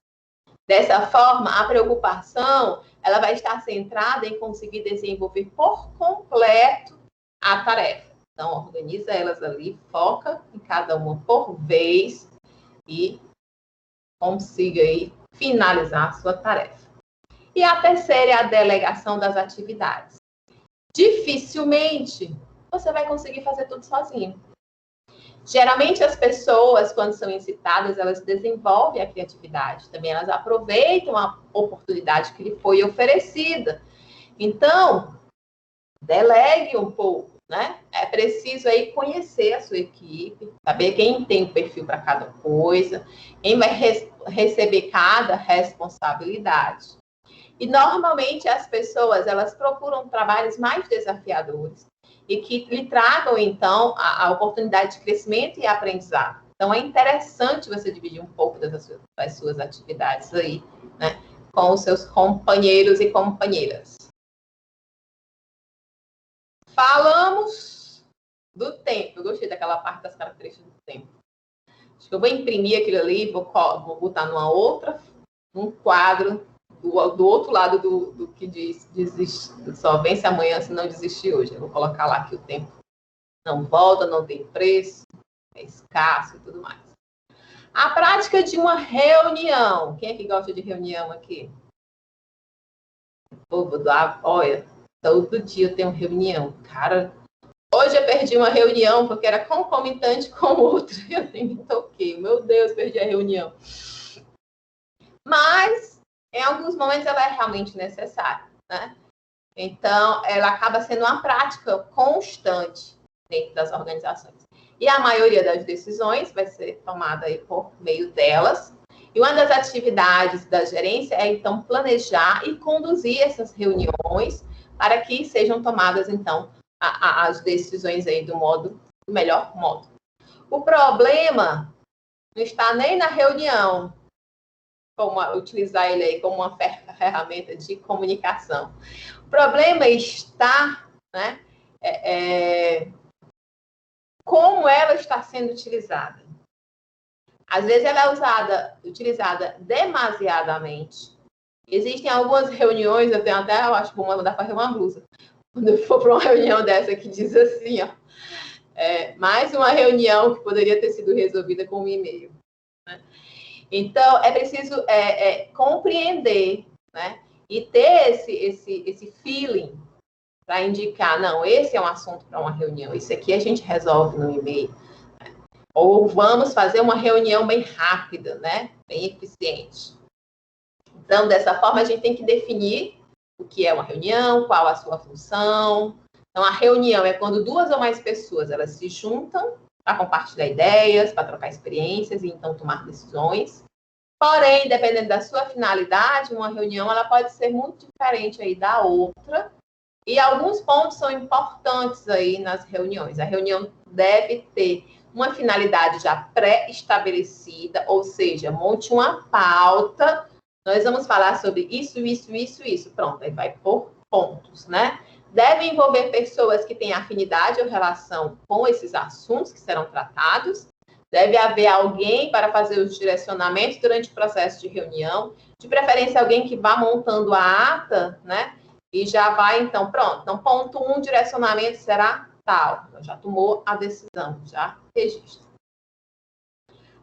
Dessa forma, a preocupação ela vai estar centrada em conseguir desenvolver por completo a tarefa. Então, organiza elas ali, foca em cada uma por vez, e consiga aí finalizar a sua tarefa. E a terceira é a delegação das atividades. Dificilmente você vai conseguir fazer tudo sozinho. Geralmente as pessoas, quando são incitadas, elas desenvolvem a criatividade. Também elas aproveitam a oportunidade que lhe foi oferecida. Então, delegue um pouco. Né? É preciso aí conhecer a sua equipe, saber quem tem o perfil para cada coisa, quem vai receber cada responsabilidade. E normalmente as pessoas elas procuram trabalhos mais desafiadores e que lhe tragam então a oportunidade de crescimento e aprendizado. Então é interessante você dividir um pouco das suas atividades aí, né, com os seus companheiros e companheiras. Falamos do tempo. Eu gostei daquela parte das características do tempo. Acho que eu vou imprimir aquilo ali, vou botar num quadro do outro lado do que diz só vence amanhã se não desistir hoje. Eu vou colocar lá que o tempo não volta, não tem preço, é escasso e tudo mais. A prática de uma reunião. Quem é que gosta de reunião aqui? Olha, todo dia eu tenho reunião. Cara, hoje eu perdi uma reunião porque era concomitante com outra. Eu nem me toquei. Meu Deus, perdi a reunião. Mas, em alguns momentos, ela é realmente necessária, né? Então, ela acaba sendo uma prática constante dentro das organizações. E a maioria das decisões vai ser tomada aí por meio delas. E uma das atividades da gerência é, então, planejar e conduzir essas reuniões para que sejam tomadas, então, as decisões aí do melhor modo. O problema não está nem na reunião, utilizar ele aí como uma ferramenta de comunicação. O problema está, né, como ela está sendo utilizada. Às vezes ela é utilizada demasiadamente. Existem algumas reuniões, eu acho que vou mandar fazer uma blusa. Quando eu for para uma reunião dessa que diz assim, ó, mais uma reunião que poderia ter sido resolvida com um e-mail. Né? Então, é preciso compreender, né? E ter esse feeling para indicar, não, esse é um assunto para uma reunião, isso aqui a gente resolve no e-mail. Né? Ou vamos fazer uma reunião bem rápida, né? Bem eficiente. Então, dessa forma, a gente tem que definir o que é uma reunião, qual a sua função. Então, a reunião é quando 2 ou mais pessoas elas se juntam para compartilhar ideias, para trocar experiências e então tomar decisões. Porém, dependendo da sua finalidade, uma reunião ela pode ser muito diferente aí da outra. E alguns pontos são importantes aí nas reuniões. A reunião deve ter uma finalidade já pré-estabelecida, ou seja, monte uma pauta. Nós vamos falar sobre isso. Pronto, aí vai por pontos, né? Deve envolver pessoas que têm afinidade ou relação com esses assuntos que serão tratados. Deve haver alguém para fazer os direcionamentos durante o processo de reunião. De preferência, alguém que vá montando a ata, né? E já vai, então, pronto. Então, ponto 1, direcionamento será tal. Já tomou a decisão, já registra.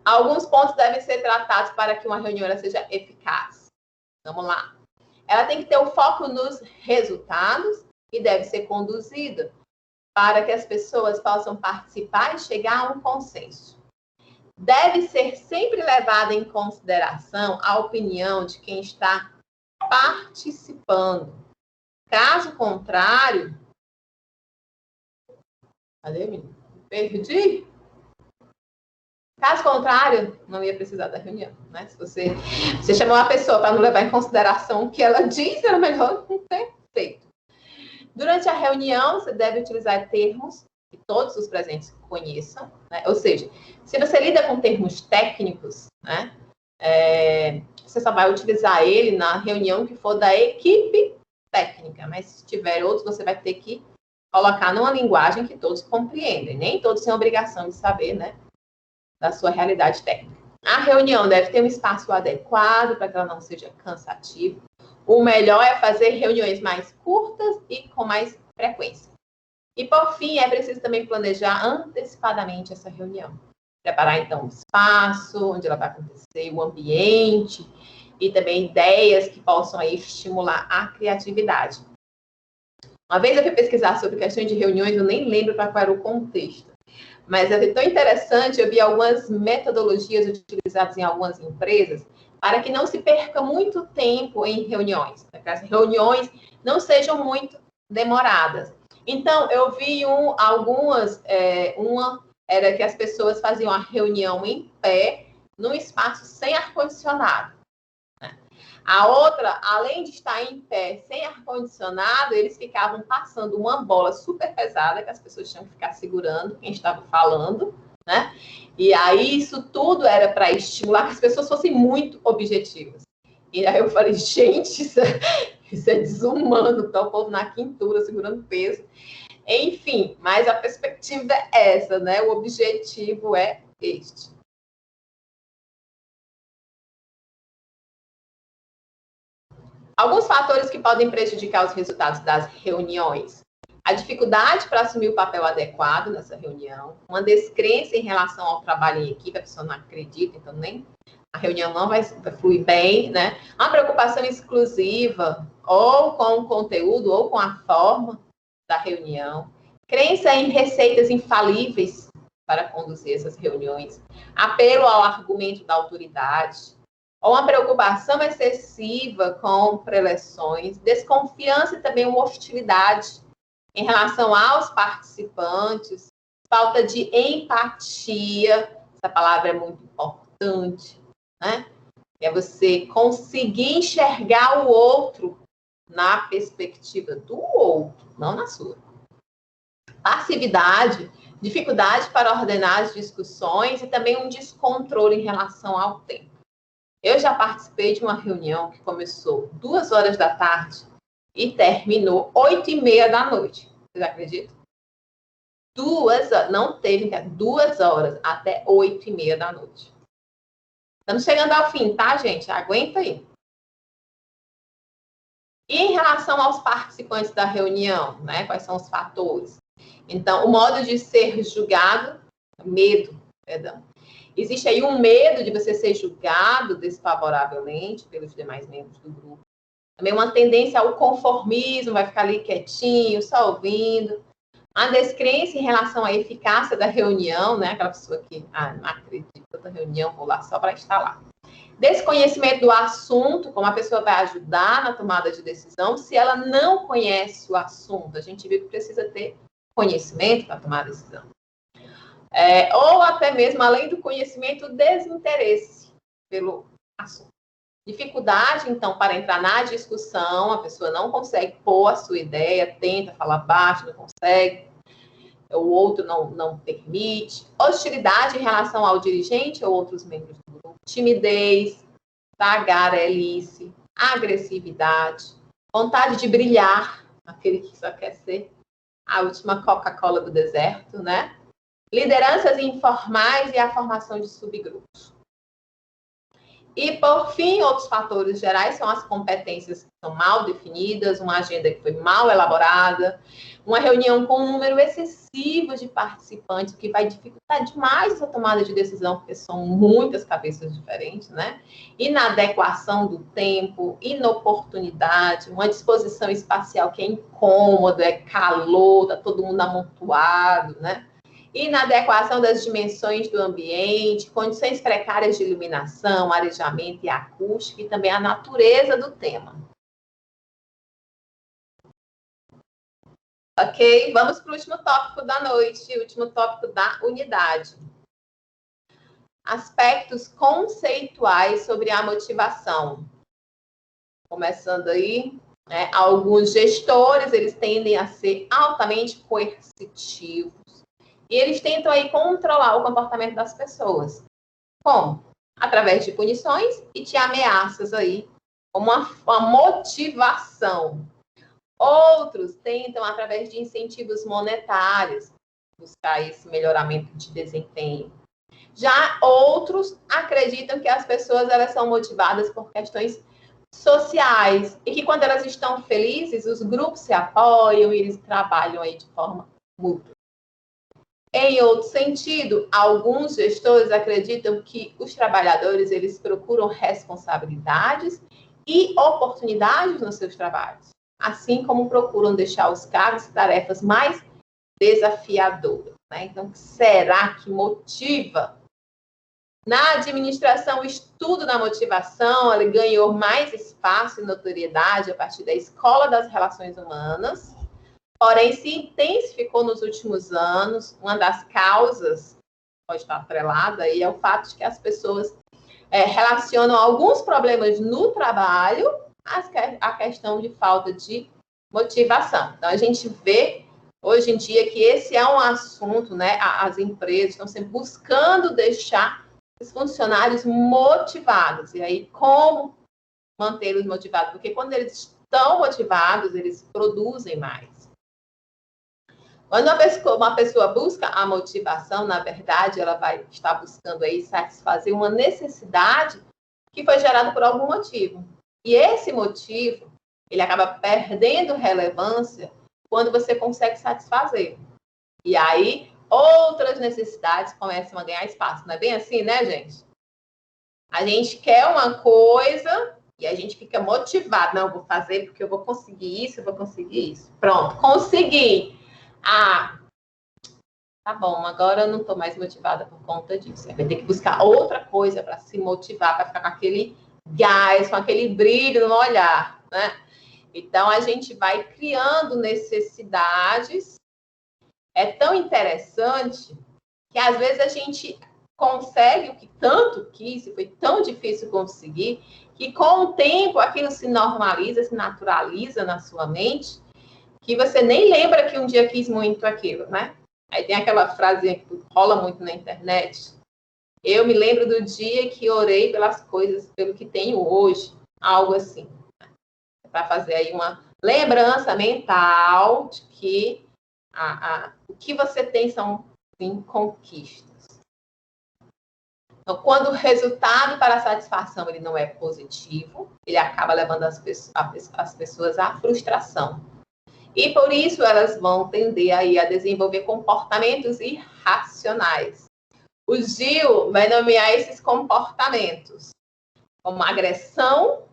Alguns pontos devem ser tratados para que uma reunião seja eficaz. Vamos lá. Ela tem que ter o foco nos resultados e deve ser conduzida para que as pessoas possam participar e chegar a um consenso. Deve ser sempre levada em consideração a opinião de quem está participando. Caso contrário... Cadê, menino? Perdi? Caso contrário, não ia precisar da reunião, né? Se você chamou a pessoa para não levar em consideração o que ela diz, era melhor não ter feito. Durante a reunião, você deve utilizar termos que todos os presentes conheçam, né? Ou seja, se você lida com termos técnicos, né? Você só vai utilizar ele na reunião que for da equipe técnica, mas se tiver outros, você vai ter que colocar numa linguagem que todos compreendem. Nem todos têm a obrigação de saber, né? Da sua realidade técnica. A reunião deve ter um espaço adequado para que ela não seja cansativa. O melhor é fazer reuniões mais curtas e com mais frequência. E, por fim, é preciso também planejar antecipadamente essa reunião. Preparar, então, o espaço, onde ela vai acontecer, o ambiente e também ideias que possam aí estimular a criatividade. Uma vez eu fui pesquisar sobre questões de reuniões, eu nem lembro para qual era o contexto. Mas é tão interessante, eu vi algumas metodologias utilizadas em algumas empresas para que não se perca muito tempo em reuniões, para que as reuniões não sejam muito demoradas. Então, eu vi uma era que as pessoas faziam a reunião em pé, num espaço sem ar-condicionado. A outra, além de estar em pé, sem ar-condicionado, eles ficavam passando uma bola super pesada, que as pessoas tinham que ficar segurando quem estava falando, né? E aí, isso tudo era para estimular que as pessoas fossem muito objetivas. E aí eu falei, gente, isso é desumano, tá o povo na quintura, segurando peso. Enfim, mas a perspectiva é essa, né? O objetivo é este. Alguns fatores que podem prejudicar os resultados das reuniões. A dificuldade para assumir o papel adequado nessa reunião, uma descrença em relação ao trabalho em equipe, a pessoa não acredita, então nem a reunião não vai fluir bem, né? Uma preocupação exclusiva, ou com o conteúdo, ou com a forma da reunião. Crença em receitas infalíveis para conduzir essas reuniões. Apelo ao argumento da autoridade. Ou uma preocupação excessiva com preleções, desconfiança e também uma hostilidade em relação aos participantes, falta de empatia, essa palavra é muito importante, né? É você conseguir enxergar o outro na perspectiva do outro, não na sua. Passividade, dificuldade para ordenar as discussões e também um descontrole em relação ao tempo. Eu já participei de uma reunião que começou 2 horas da tarde e terminou 8h30 da noite. Vocês acreditam? 2 horas, não teve 2 horas até 8h30 da noite. Estamos chegando ao fim, tá, gente? Aguenta aí. E em relação aos participantes da reunião, né? Quais são os fatores? Então, o modo de ser julgado, medo, perdão. Existe aí um medo de você ser julgado desfavoravelmente pelos demais membros do grupo. Também uma tendência ao conformismo, vai ficar ali quietinho, só ouvindo. A descrença em relação à eficácia da reunião, né? Aquela pessoa que, não acredito da reunião, vou lá só para estar lá. Desconhecimento do assunto, como a pessoa vai ajudar na tomada de decisão, se ela não conhece o assunto. A gente viu que precisa ter conhecimento para tomar a decisão. Ou até mesmo, além do conhecimento, desinteresse pelo assunto. Dificuldade, então, para entrar na discussão, a pessoa não consegue pôr a sua ideia, tenta falar baixo, não consegue, o outro não permite. Hostilidade em relação ao dirigente ou outros membros do grupo. Timidez, tagarelice, agressividade, vontade de brilhar, aquele que só quer ser a última Coca-Cola do deserto, né? Lideranças informais e a formação de subgrupos. E, por fim, outros fatores gerais são as competências que são mal definidas, uma agenda que foi mal elaborada, uma reunião com um número excessivo de participantes, o que vai dificultar demais essa tomada de decisão, porque são muitas cabeças diferentes, né? Inadequação do tempo, inoportunidade, uma disposição espacial que é incômoda, é calor, está todo mundo amontoado, né? Inadequação das dimensões do ambiente, condições precárias de iluminação, arejamento e acústica, e também a natureza do tema. Ok? Vamos para o último tópico da noite, o último tópico da unidade. Aspectos conceituais sobre a motivação. Começando aí, né? Alguns gestores, eles tendem a ser altamente coercitivos. E eles tentam aí controlar o comportamento das pessoas. Como? Através de punições e de ameaças aí, como uma motivação. Outros tentam, através de incentivos monetários, buscar esse melhoramento de desempenho. Já outros acreditam que as pessoas elas são motivadas por questões sociais e que quando elas estão felizes, os grupos se apoiam e eles trabalham aí de forma mútua. Em outro sentido, alguns gestores acreditam que os trabalhadores eles procuram responsabilidades e oportunidades nos seus trabalhos, assim como procuram deixar os cargos e tarefas mais desafiadoras, né? Então, o que será que motiva? Na administração, o estudo da motivação ele ganhou mais espaço e notoriedade a partir da escola das relações humanas. Porém, se intensificou nos últimos anos. Uma das causas, pode estar atrelada, aí, é o fato de que as pessoas relacionam alguns problemas no trabalho à questão de falta de motivação. Então, a gente vê, hoje em dia, que esse é um assunto, né? As empresas estão sempre buscando deixar os funcionários motivados. E aí, como mantê-los motivados? Porque quando eles estão motivados, eles produzem mais. Quando uma pessoa busca a motivação, na verdade, ela vai estar buscando aí satisfazer uma necessidade que foi gerada por algum motivo. E esse motivo, ele acaba perdendo relevância quando você consegue satisfazer. E aí, outras necessidades começam a ganhar espaço. Não é bem assim, né, gente? A gente quer uma coisa e a gente fica motivado. Não, eu vou fazer porque eu vou conseguir isso, eu vou conseguir isso. Pronto, consegui. Tá bom, agora eu não estou mais motivada por conta disso. Vai ter que buscar outra coisa para se motivar, para ficar com aquele gás, com aquele brilho no olhar, né? Então, a gente vai criando necessidades. É tão interessante que, às vezes, a gente consegue o que tanto quis, e foi tão difícil conseguir, que, com o tempo, aquilo se normaliza, se naturaliza na sua mente, que você nem lembra que um dia quis muito aquilo, né? Aí tem aquela frasinha que rola muito na internet. Eu me lembro do dia que orei pelas coisas, pelo que tenho hoje. Algo assim. Para fazer aí uma lembrança mental de que o que você tem são, sim, conquistas. Então, quando o resultado para a satisfação ele não é positivo, ele acaba levando as pessoas à frustração. E por isso elas vão tender aí a desenvolver comportamentos irracionais. O Gil vai nomear esses comportamentos como agressão,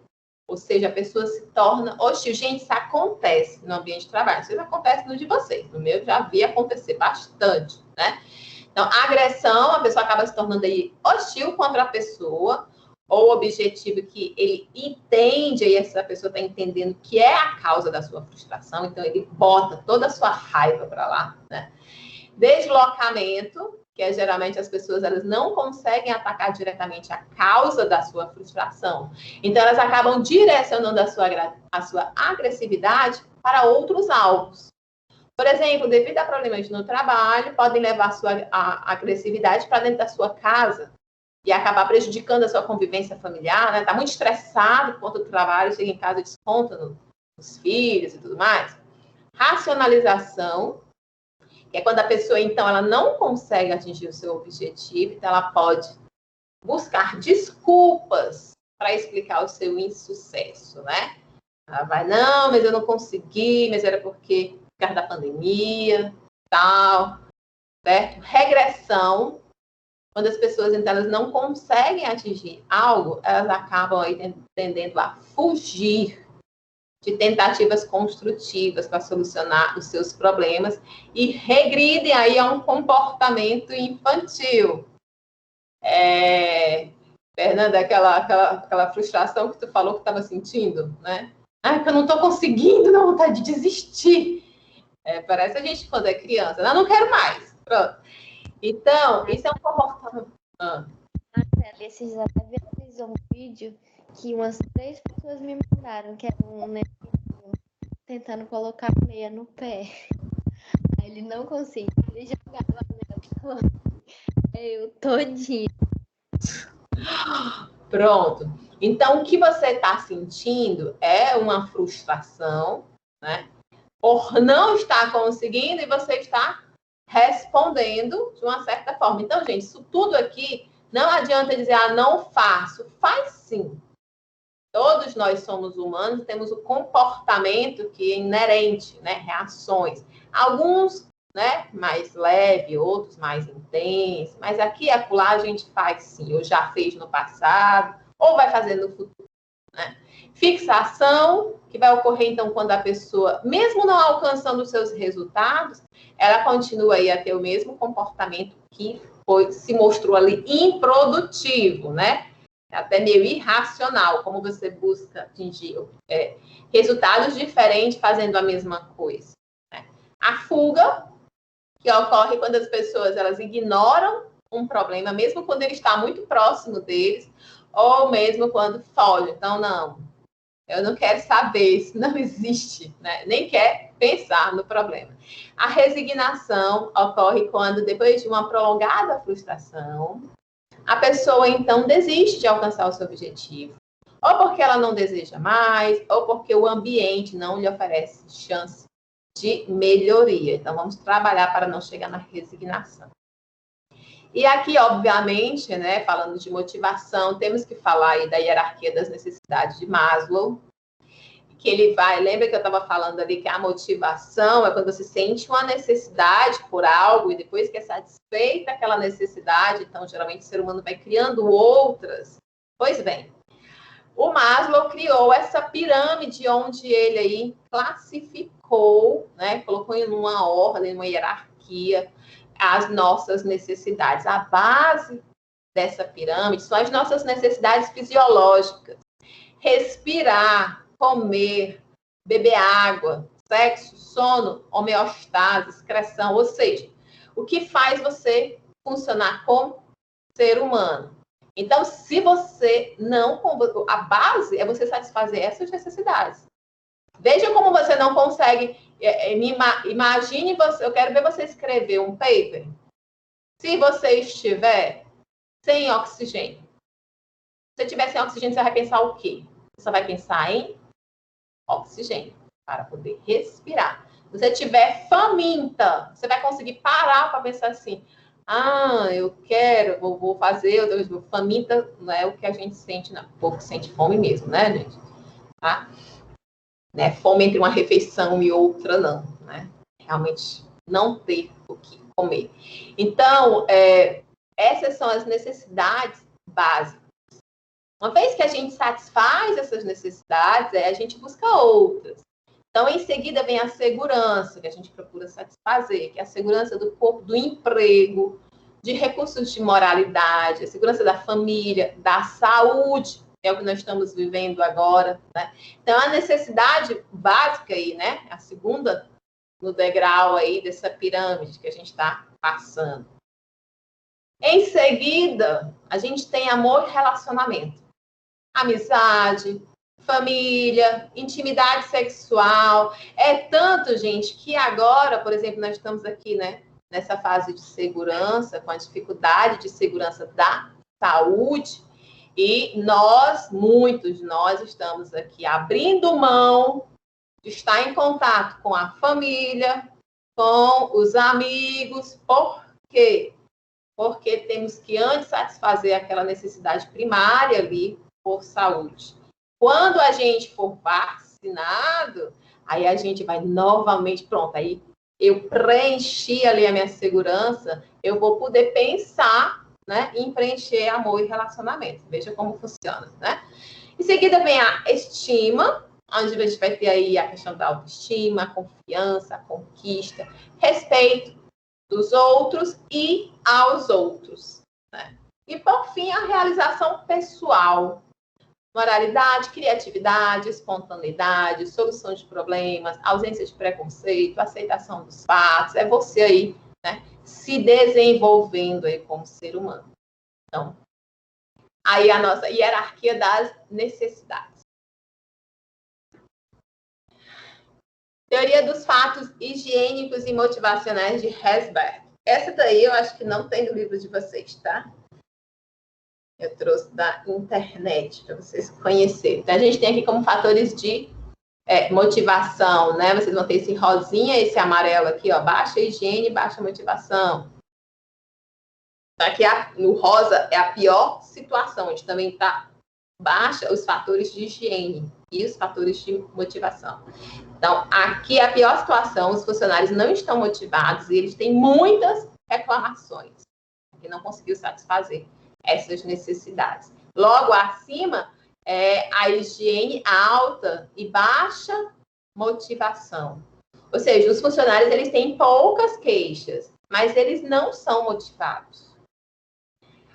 ou seja, a pessoa se torna hostil. Gente, isso acontece no ambiente de trabalho. Isso acontece no de vocês. No meu, já vi acontecer bastante, né? Então, a agressão, a pessoa acaba se tornando aí hostil contra a pessoa, ou o objetivo que ele entende, e essa pessoa está entendendo que é a causa da sua frustração, então ele bota toda a sua raiva para lá, né? Deslocamento, que é geralmente as pessoas elas não conseguem atacar diretamente a causa da sua frustração. Então, elas acabam direcionando a sua agressividade para outros alvos. Por exemplo, devido a problemas no trabalho, podem levar a agressividade para dentro da sua casa e acabar prejudicando a sua convivência familiar, né? Está muito estressado por conta do trabalho, chega em casa e desconta nos filhos e tudo mais. Racionalização, que é quando a pessoa, então, ela não consegue atingir o seu objetivo, então ela pode buscar desculpas para explicar o seu insucesso, né? Ela vai, não, mas eu não consegui, mas era por causa da pandemia, tal, certo? Regressão, quando as pessoas, então, elas não conseguem atingir algo, elas acabam aí tendendo a fugir de tentativas construtivas para solucionar os seus problemas e regridem aí a um comportamento infantil. Fernanda, aquela frustração que tu falou que estava sentindo, né? Que eu não estou conseguindo, dá vontade de desistir. Parece a gente quando é criança. Não quero mais. Pronto. Então, isso é um comportamento... Esses dias até viralizou um vídeo que umas 3 pessoas me mandaram, que era um netinho tentando colocar meia no pé. Aí ele não conseguia, ele jogava a meia eu todinho. Pronto. Então, o que você está sentindo é uma frustração, né? Por não estar conseguindo e você está respondendo de uma certa forma. Então, gente, isso tudo aqui não adianta dizer, não faço. Faz sim. Todos nós somos humanos, temos o comportamento que é inerente, né? Reações. Alguns, né, mais leve, outros mais intensos, mas aqui e acolá a gente faz sim, ou já fez no passado, ou vai fazer no futuro, né? Fixação, que vai ocorrer então quando a pessoa, mesmo não alcançando os seus resultados, ela continua aí a ter o mesmo comportamento que se mostrou ali improdutivo, né? Até meio irracional, como você busca atingir resultados diferentes fazendo a mesma coisa, né? A fuga, que ocorre quando as pessoas elas ignoram um problema, mesmo quando ele está muito próximo deles, ou mesmo quando foge. Então, não, eu não quero saber, isso não existe, né? Nem quer pensar no problema. A resignação ocorre quando, depois de uma prolongada frustração, a pessoa, então, desiste de alcançar o seu objetivo. Ou porque ela não deseja mais, ou porque o ambiente não lhe oferece chance de melhoria. Então, vamos trabalhar para não chegar na resignação. E aqui, obviamente, né, falando de motivação, temos que falar aí da hierarquia das necessidades de Maslow, que ele vai, lembra que eu estava falando ali que a motivação é quando você sente uma necessidade por algo e depois que é satisfeita aquela necessidade, então geralmente o ser humano vai criando outras. Pois bem, o Maslow criou essa pirâmide onde ele aí classificou, né, colocou em uma ordem, uma hierarquia, as nossas necessidades. A base dessa pirâmide são as nossas necessidades fisiológicas. Respirar, comer, beber água, sexo, sono, homeostase, excreção, ou seja, o que faz você funcionar como ser humano. Então, se você não... A base é você satisfazer essas necessidades. Veja como você não consegue Imagine você, eu quero ver você escrever um paper. Se você estiver sem oxigênio. Se você estiver sem oxigênio, você vai pensar o quê? Você vai pensar em oxigênio para poder respirar. Se você estiver faminta, você vai conseguir parar para pensar assim: eu quero, vou fazer, eu faminta não é o que a gente sente, não. O povo sente fome mesmo, né, gente? Tá? Né? Fome entre uma refeição e outra, não, né? Realmente não ter o que comer. Então, essas são as necessidades básicas. Uma vez que a gente satisfaz essas necessidades, a gente busca outras. Então, em seguida, vem a segurança, que a gente procura satisfazer, que é a segurança do corpo, do emprego, de recursos de moralidade, a segurança da família, da saúde, que é o que nós estamos vivendo agora, né? Então, a necessidade básica aí, né? A segunda no degrau aí dessa pirâmide que a gente está passando. Em seguida, a gente tem amor e relacionamento. Amizade, família, intimidade sexual. É tanto, gente, que agora, por exemplo, nós estamos aqui, né, nessa fase de segurança, com a dificuldade de segurança da saúde, e muitos de nós estamos aqui abrindo mão de estar em contato com a família, com os amigos. Por quê? Porque temos que antes satisfazer aquela necessidade primária ali por saúde. Quando a gente for vacinado, aí a gente vai novamente, pronto, aí eu preenchi ali a minha segurança, eu vou poder pensar, né, em preencher amor e relacionamento. Veja como funciona, né? Em seguida vem a estima, onde a gente vai ter aí a questão da autoestima, a confiança, a conquista, respeito dos outros e aos outros, né? E, por fim, a realização pessoal. Moralidade, criatividade, espontaneidade, solução de problemas, ausência de preconceito, aceitação dos fatos. É você aí, né, se desenvolvendo aí como ser humano. Então, aí a nossa hierarquia das necessidades. Teoria dos fatos higiênicos e motivacionais de Herzberg. Essa daí eu acho que não tem no livro de vocês, tá? Eu trouxe da internet para vocês conhecerem. Então, a gente tem aqui como fatores de motivação, né? Vocês vão ter esse rosinha, esse amarelo aqui, ó, baixa higiene, baixa motivação. Aqui no rosa é a pior situação, a gente também tá baixa os fatores de higiene e os fatores de motivação. Então, aqui é a pior situação, os funcionários não estão motivados e eles têm muitas reclamações, que não conseguiu satisfazer essas necessidades. Logo acima é a higiene alta e baixa motivação. Ou seja, os funcionários eles têm poucas queixas, mas eles não são motivados.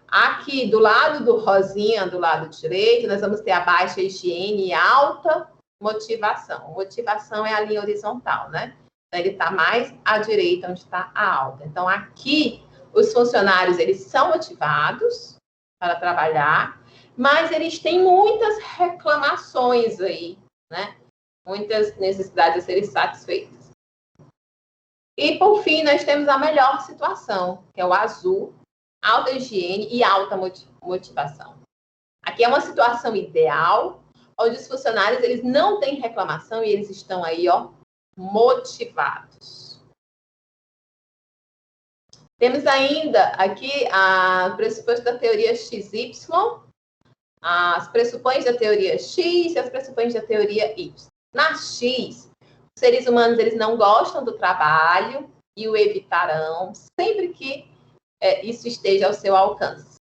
Aqui do lado do rosinha, do lado direito, nós vamos ter a baixa higiene e alta motivação. Motivação é a linha horizontal, né? Então, ele está mais à direita, onde está a alta. Então, aqui, os funcionários, eles são motivados para trabalhar, mas eles têm muitas reclamações aí, né? Muitas necessidades a serem satisfeitas. E, por fim, nós temos a melhor situação, que é o azul, alta higiene e alta motivação. Aqui é uma situação ideal, onde os funcionários eles não têm reclamação e eles estão aí, ó, motivados. Temos ainda aqui a pressuposto da teoria XY, as pressupostos da teoria X e as pressupostos da teoria Y. Na X, os seres humanos eles não gostam do trabalho e o evitarão sempre que isso esteja ao seu alcance.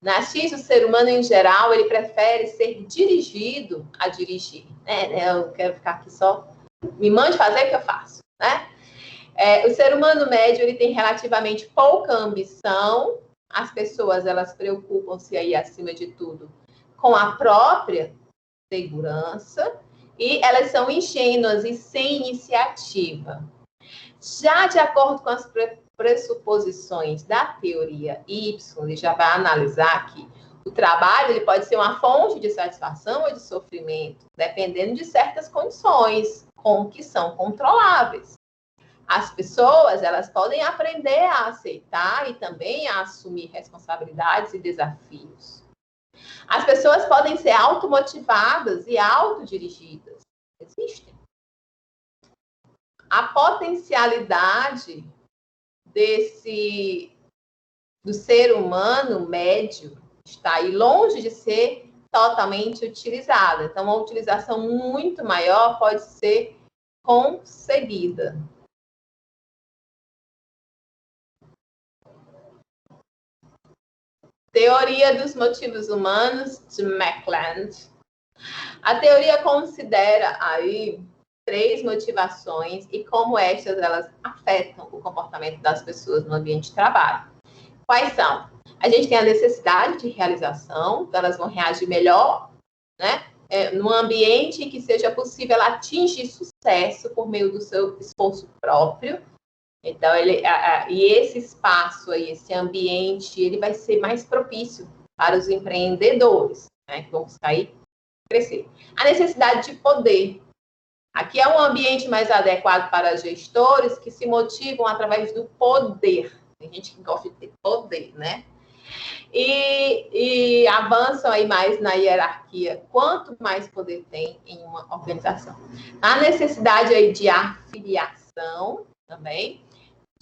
Na X, o ser humano, em geral, ele prefere ser dirigido a dirigir. Eu quero ficar aqui só, me mande fazer o que eu faço, né? O ser humano médio, ele tem relativamente pouca ambição. As pessoas, elas preocupam-se aí, acima de tudo, com a própria segurança. E elas são ingênuas e sem iniciativa. Já de acordo com as pressuposições da teoria Y, ele já vai analisar que o trabalho ele pode ser uma fonte de satisfação ou de sofrimento, dependendo de certas condições, com que são controláveis. As pessoas, elas podem aprender a aceitar e também a assumir responsabilidades e desafios. As pessoas podem ser automotivadas e autodirigidas. Existem. A potencialidade do ser humano médio está aí longe de ser totalmente utilizada. Então, uma utilização muito maior pode ser conseguida. Teoria dos motivos humanos de Mackland. A teoria considera aí 3 motivações e como estas elas afetam o comportamento das pessoas no ambiente de trabalho. Quais são? A gente tem a necessidade de realização, então elas vão reagir melhor, né? Num ambiente em que seja possível ela atingir sucesso por meio do seu esforço próprio. Então, e esse espaço aí, esse ambiente, ele vai ser mais propício para os empreendedores, né, que vão buscar aí crescer. A necessidade de poder. Aqui é um ambiente mais adequado para gestores que se motivam através do poder. Tem gente que gosta de ter poder, né? E avançam aí mais na hierarquia. Quanto mais poder tem em uma organização. A necessidade aí de afiliação também.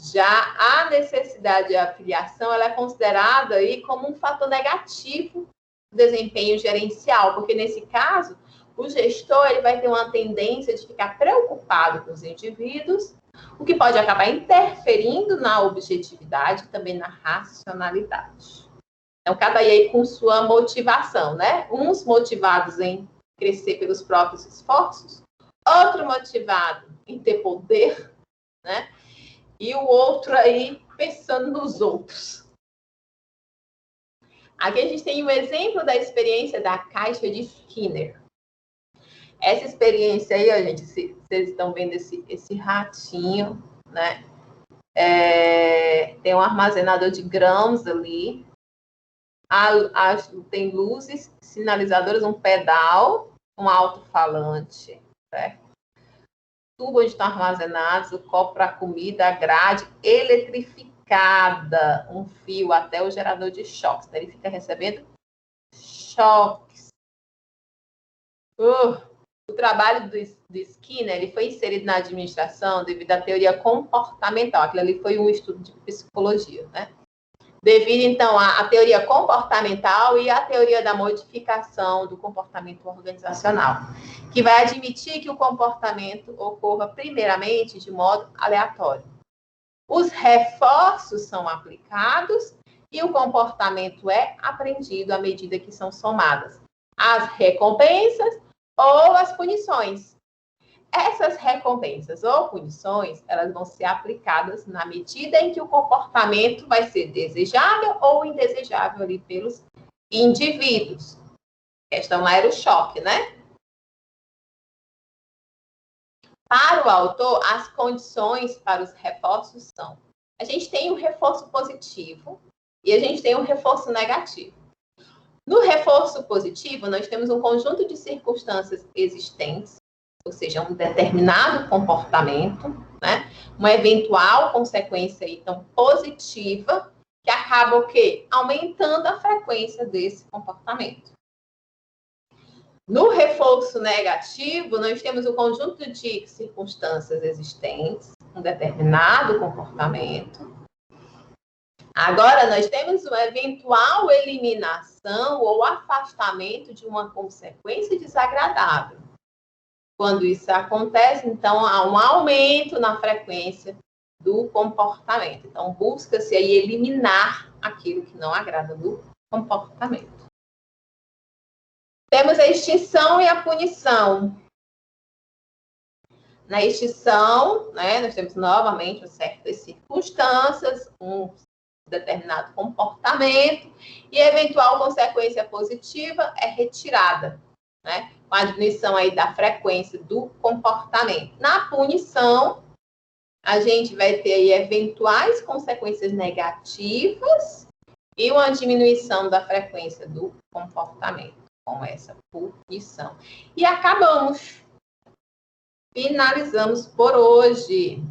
Já a necessidade de afiliação, ela é considerada aí como um fator negativo do desempenho gerencial, porque nesse caso, o gestor ele vai ter uma tendência de ficar preocupado com os indivíduos, o que pode acabar interferindo na objetividade e também na racionalidade. Então, cada aí com sua motivação, né? Uns motivados em crescer pelos próprios esforços, outro motivado em ter poder, né? E o outro aí pensando nos outros. Aqui a gente tem um exemplo da experiência da caixa de Skinner. Essa experiência aí, ó, gente, vocês estão vendo esse ratinho, né? Tem um armazenador de grãos ali. Tem luzes, sinalizadoras, um pedal, um alto-falante, certo? Tubo onde estão armazenados, o copo para comida, a grade eletrificada, um fio até o gerador de choques. Então, ele fica recebendo choques. O trabalho do Skinner ele foi inserido na administração devido à teoria comportamental. Aquilo ali foi um estudo de psicologia, né? Devido, então, à teoria comportamental e à teoria da modificação do comportamento organizacional, que vai admitir que o comportamento ocorra primeiramente de modo aleatório. Os reforços são aplicados e o comportamento é aprendido à medida que são somadas as recompensas ou as punições. Essas recompensas ou punições, elas vão ser aplicadas na medida em que o comportamento vai ser desejável ou indesejável ali pelos indivíduos. A questão lá era o choque, né? Para o autor, as condições para os reforços são: a gente tem um reforço positivo e a gente tem um reforço negativo. No reforço positivo, nós temos um conjunto de circunstâncias existentes, ou seja, um determinado comportamento, né? Uma eventual consequência então positiva, que acaba o quê? Aumentando a frequência desse comportamento. No reforço negativo, nós temos um conjunto de circunstâncias existentes, um determinado comportamento. Agora, nós temos uma eventual eliminação ou afastamento de uma consequência desagradável. Quando isso acontece, então, há um aumento na frequência do comportamento. Então, busca-se aí eliminar aquilo que não agrada do comportamento. Temos a extinção e a punição. Na extinção, né, nós temos novamente certas circunstâncias, um determinado comportamento, e a eventual consequência positiva é retirada, né? Com a diminuição aí da frequência do comportamento. Na punição, a gente vai ter aí eventuais consequências negativas e uma diminuição da frequência do comportamento com essa punição. E acabamos. finalizamos por hoje.